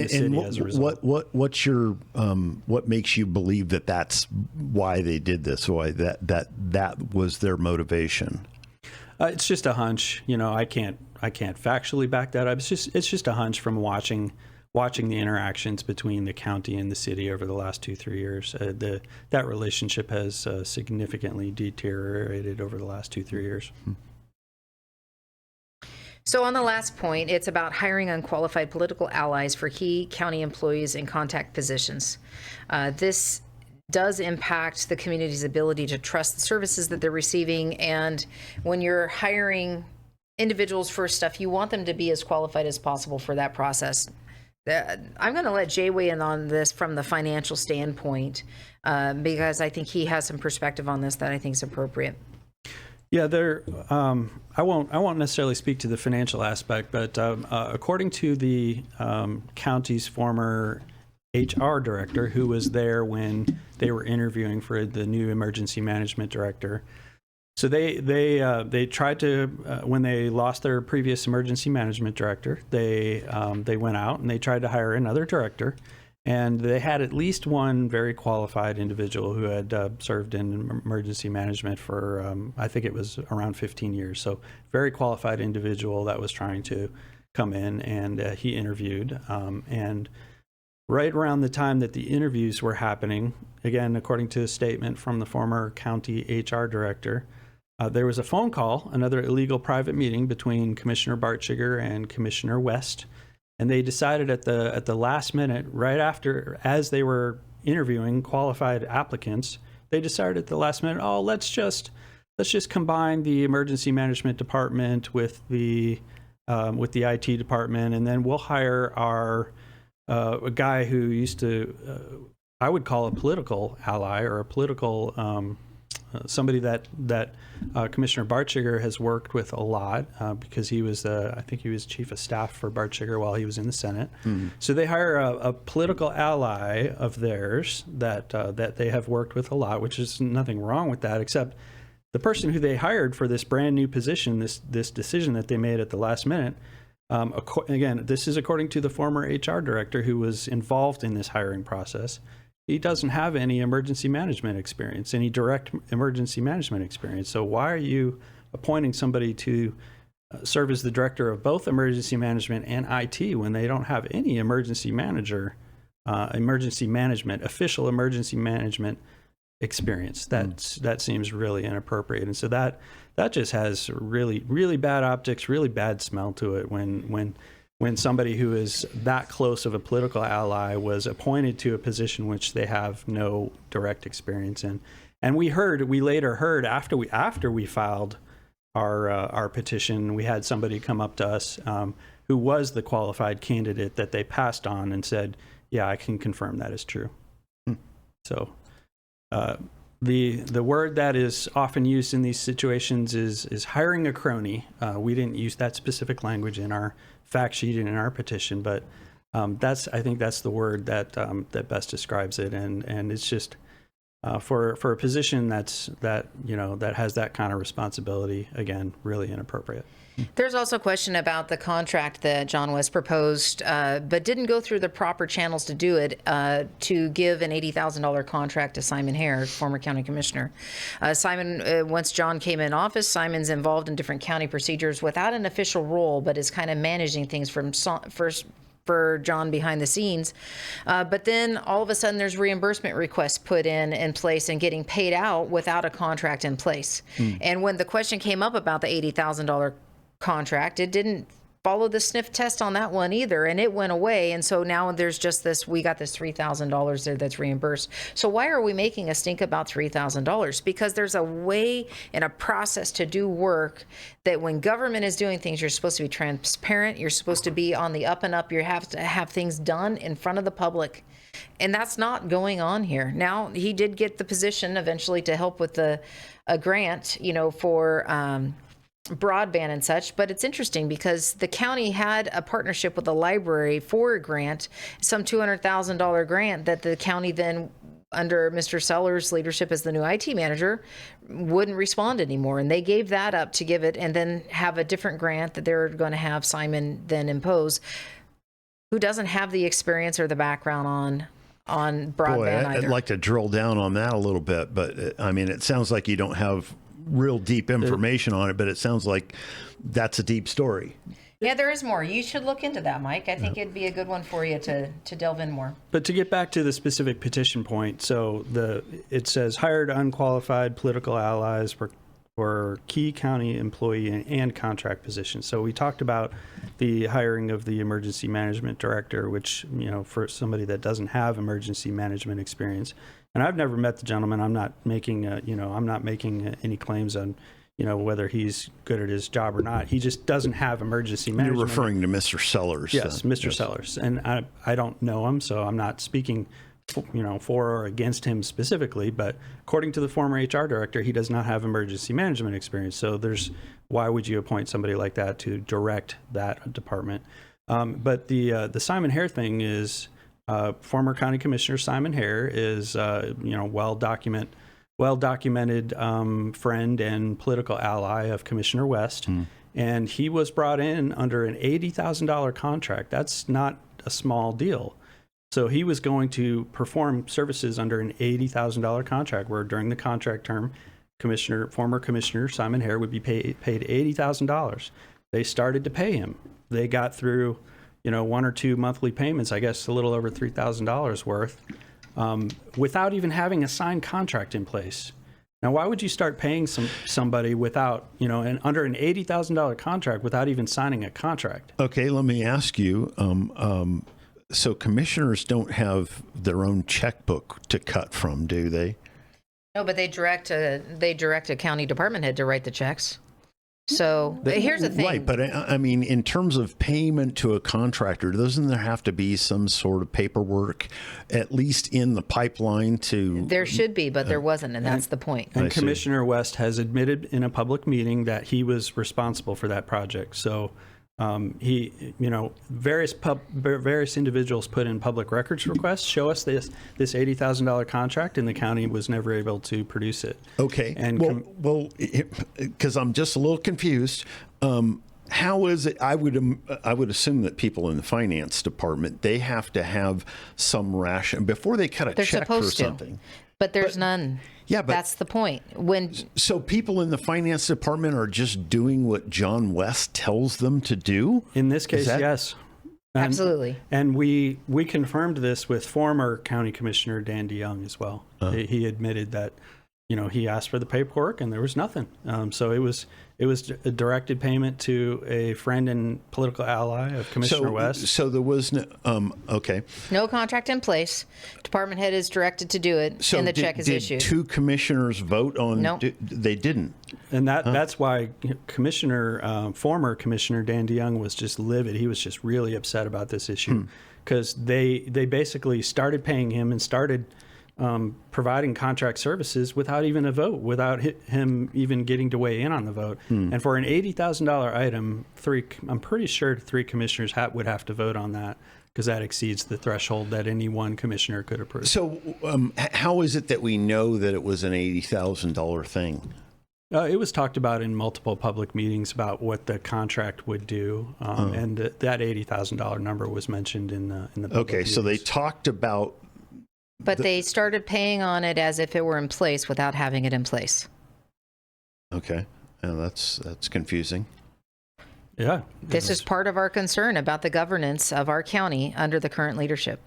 city as a result. What makes you believe that that's why they did this? Why that was their motivation? It's just a hunch. I can't factually back that up. It's just a hunch from watching watching the interactions between the county and the city over the last 2-3 years. That relationship has significantly deteriorated over the last 2-3 years. So on the last point, it's about hiring unqualified political allies for key county employees in contact positions. This does impact the community's ability to trust the services that they're receiving. And when you're hiring individuals for stuff, you want them to be as qualified as possible for that process. I'm going to let Jay weigh in on this from the financial standpoint, because I think he has some perspective on this that I think is appropriate. Yeah, I won't necessarily speak to the financial aspect, but according to the county's former HR director, who was there when they were interviewing for the new emergency management director, so they tried to when they lost their previous emergency management director, they went out and they tried to hire another director. And they had at least one very qualified individual who had served in emergency management for, I think it was around 15 years. So very qualified individual that was trying to come in, and he interviewed. And right around the time that the interviews were happening, again, according to a statement from the former county HR director, there was a phone call, another illegal private meeting between Commissioner Bartschiger and Commissioner West. And they decided at the last minute, right after, as they were interviewing qualified applicants, they decided at the last minute, oh, let's just combine the emergency management department with the IT department, and then we'll hire our a guy who used to I would call a political ally, or a political somebody that Commissioner Bartschiger has worked with a lot, because he was, I think he was chief of staff for Bartschiger while he was in the Senate. Mm-hmm. So they hire a political ally of theirs that they have worked with a lot, which is nothing wrong with that, except the person who they hired for this brand new position, this decision that they made at the last minute. Again, this is according to the former HR director who was involved in this hiring process. He doesn't have any emergency management experience, any direct emergency management experience. So why are you appointing somebody to serve as the director of both emergency management and IT when they don't have any emergency management, official emergency management experience? That seems really inappropriate. And so that just has really, really bad optics, really bad smell to it when somebody who is that close of a political ally was appointed to a position which they have no direct experience in. And we later heard after we filed our petition, we had somebody come up to us who was the qualified candidate that they passed on and said, yeah, I can confirm that is true. So the word that is often used in these situations is hiring a crony. We didn't use that specific language in our fact sheet and in our petition, but I think that's the word that best describes it, and it's just for a position that has that kind of responsibility, again, really inappropriate. There's also a question about the contract that John West proposed, but didn't go through the proper channels to do it, to give an $80,000 contract to Simon Hare, former county commissioner. Simon, once John came in office, Simon's involved in different county procedures without an official role, but is kind of managing things for John behind the scenes. But then all of a sudden there's reimbursement requests put in place and getting paid out without a contract in place. And when the question came up about the $80,000 contract, it didn't follow the sniff test on that one either, and it went away. And so now there's just we got this $3,000 there that's reimbursed. So why are we making a stink about $3,000? Because there's a way and a process to do work that when government is doing things, you're supposed to be transparent, you're supposed to be on the up and up, you have to have things done in front of the public. And that's not going on here. Now, he did get the position eventually to help with a grant, for broadband and such, but it's interesting because the county had a partnership with the library for a grant, some $200,000 grant that the county then, under Mr. Sellers' leadership as the new IT manager, wouldn't respond anymore. And they gave that up to give it and then have a different grant that they're going to have Simon then impose, who doesn't have the experience or the background on broadband either. I'd like to drill down on that a little bit, but I mean, it sounds like you don't have real deep information on it, but it sounds like that's a deep story. Yeah, there is more. You should look into that, Mike. I think it'd be a good one for you to delve in more. But to get back to the specific petition point, so it says hired unqualified political allies for key county employee and contract positions. So we talked about the hiring of the emergency management director, which, for somebody that doesn't have emergency management experience. And I've never met the gentleman. I'm not making any claims on whether he's good at his job or not. He just doesn't have emergency management. You're referring to Mr. Sellers. Yes, Mr. Sellers. And I don't know him, so I'm not speaking for or against him specifically, but according to the former HR director, he does not have emergency management experience. So why would you appoint somebody like that to direct that department? But the Simon Hare thing is, former County Commissioner Simon Hare is well-documented friend and political ally of Commissioner West. And he was brought in under an $80,000 contract. That's not a small deal. So he was going to perform services under an $80,000 contract, where during the contract term, former Commissioner Simon Hare would be paid $80,000. They started to pay him. They got through, one or two monthly payments, I guess a little over $3,000 worth, without even having a signed contract in place. Now, why would you start paying somebody without, under an $80,000 contract without even signing a contract? Okay, let me ask you. So commissioners don't have their own checkbook to cut from, do they? No, but they direct a county department head to write the checks. So here's the thing. Right, but I mean, in terms of payment to a contractor, doesn't there have to be some sort of paperwork, at least in the pipeline to... There should be, but there wasn't, and that's the point. And Commissioner West has admitted in a public meeting that he was responsible for that project. So various individuals put in public records requests, show us this $80,000 contract, and the county was never able to produce it. Okay. And because I'm just a little confused. How is it? I would assume that people in the finance department, they have to have some ration before they cut a check for something. But there's none. Yeah, but that's the point. So people in the finance department are just doing what John West tells them to do? In this case, yes. Absolutely. And we confirmed this with former County Commissioner Dan DeYoung as well. He admitted that, he asked for the paperwork and there was nothing. So it was a directed payment to a friend and political ally of Commissioner West. So there was no, okay. No contract in place. Department head is directed to do it, and the check is issued. Did two commissioners vote on? No. They didn't. And that's why former Commissioner Dan DeYoung was just livid. He was just really upset about this issue because they basically started paying him and started providing contract services without even a vote, without him even getting to weigh in on the vote. And for an $80,000 item, I'm pretty sure three commissioners would have to vote on that, because that exceeds the threshold that any one commissioner could approve. So how is it that we know that it was an $80,000 thing? It was talked about in multiple public meetings about what the contract would do, and that $80,000 number was mentioned in the public meetings. So they talked about... But they started paying on it as if it were in place without having it in place. Okay. That's confusing. Yeah. This is part of our concern about the governance of our county under the current leadership.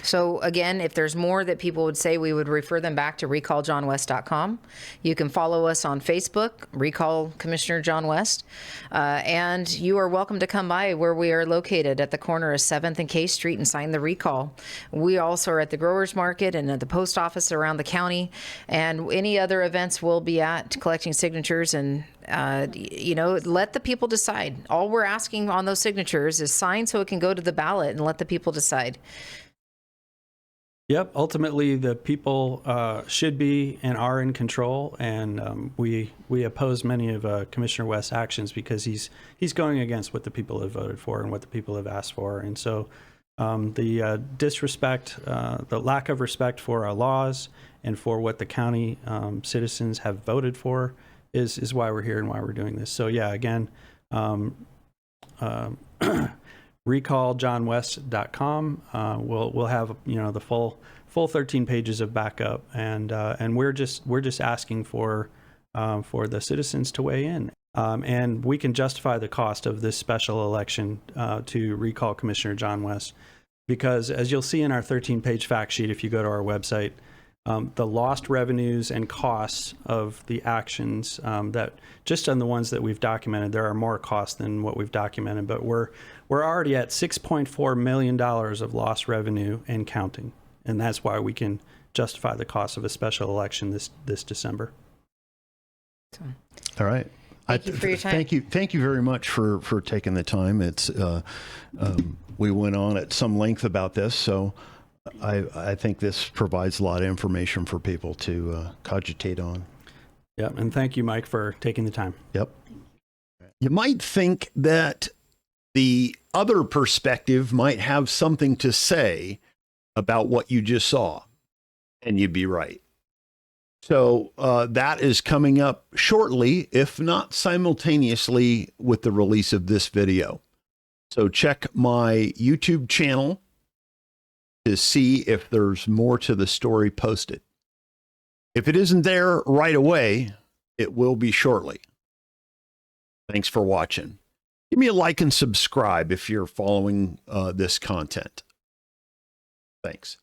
So again, if there's more that people would say, we would refer them back to recalljohnwest.com. You can follow us on Facebook, Recall Commissioner John West. And you are welcome to come by where we are located at the corner of 7th and K Street and sign the recall. We also are at the Growers Market and at the post office around the county. And any other events we'll be at collecting signatures, and let the people decide. All we're asking on those signatures is sign so it can go to the ballot, and let the people decide. Yep. Ultimately, the people should be and are in control, and we oppose many of Commissioner West's actions because he's going against what the people have voted for and what the people have asked for. And so the disrespect, the lack of respect for our laws and for what the county citizens have voted for is why we're here and why we're doing this. So yeah, again, recalljohnwest.com. We'll have the full 13 pages of backup, and we're just asking for for the citizens to weigh in. And we can justify the cost of this special election to recall Commissioner John West, because as you'll see in our 13-page fact sheet, if you go to our website, the lost revenues and costs of the actions that just on the ones that we've documented, there are more costs than what we've documented, but we're already at $6.4 million of lost revenue and counting. And that's why we can justify the cost of a special election this December. All right. Thank you for your time. Thank you very much for taking the time. It's we went on at some length about this, so I think this provides a lot of information for people to cogitate on. Yep, and thank you, Mike, for taking the time. Yep. You might think that the other perspective might have something to say about what you just saw, and you'd be right. So that is coming up shortly, if not simultaneously with the release of this video. So check my YouTube channel to see if there's more to the story posted. If it isn't there right away, it will be shortly. Thanks for watching. Give me a like and subscribe if you're following this content. Thanks.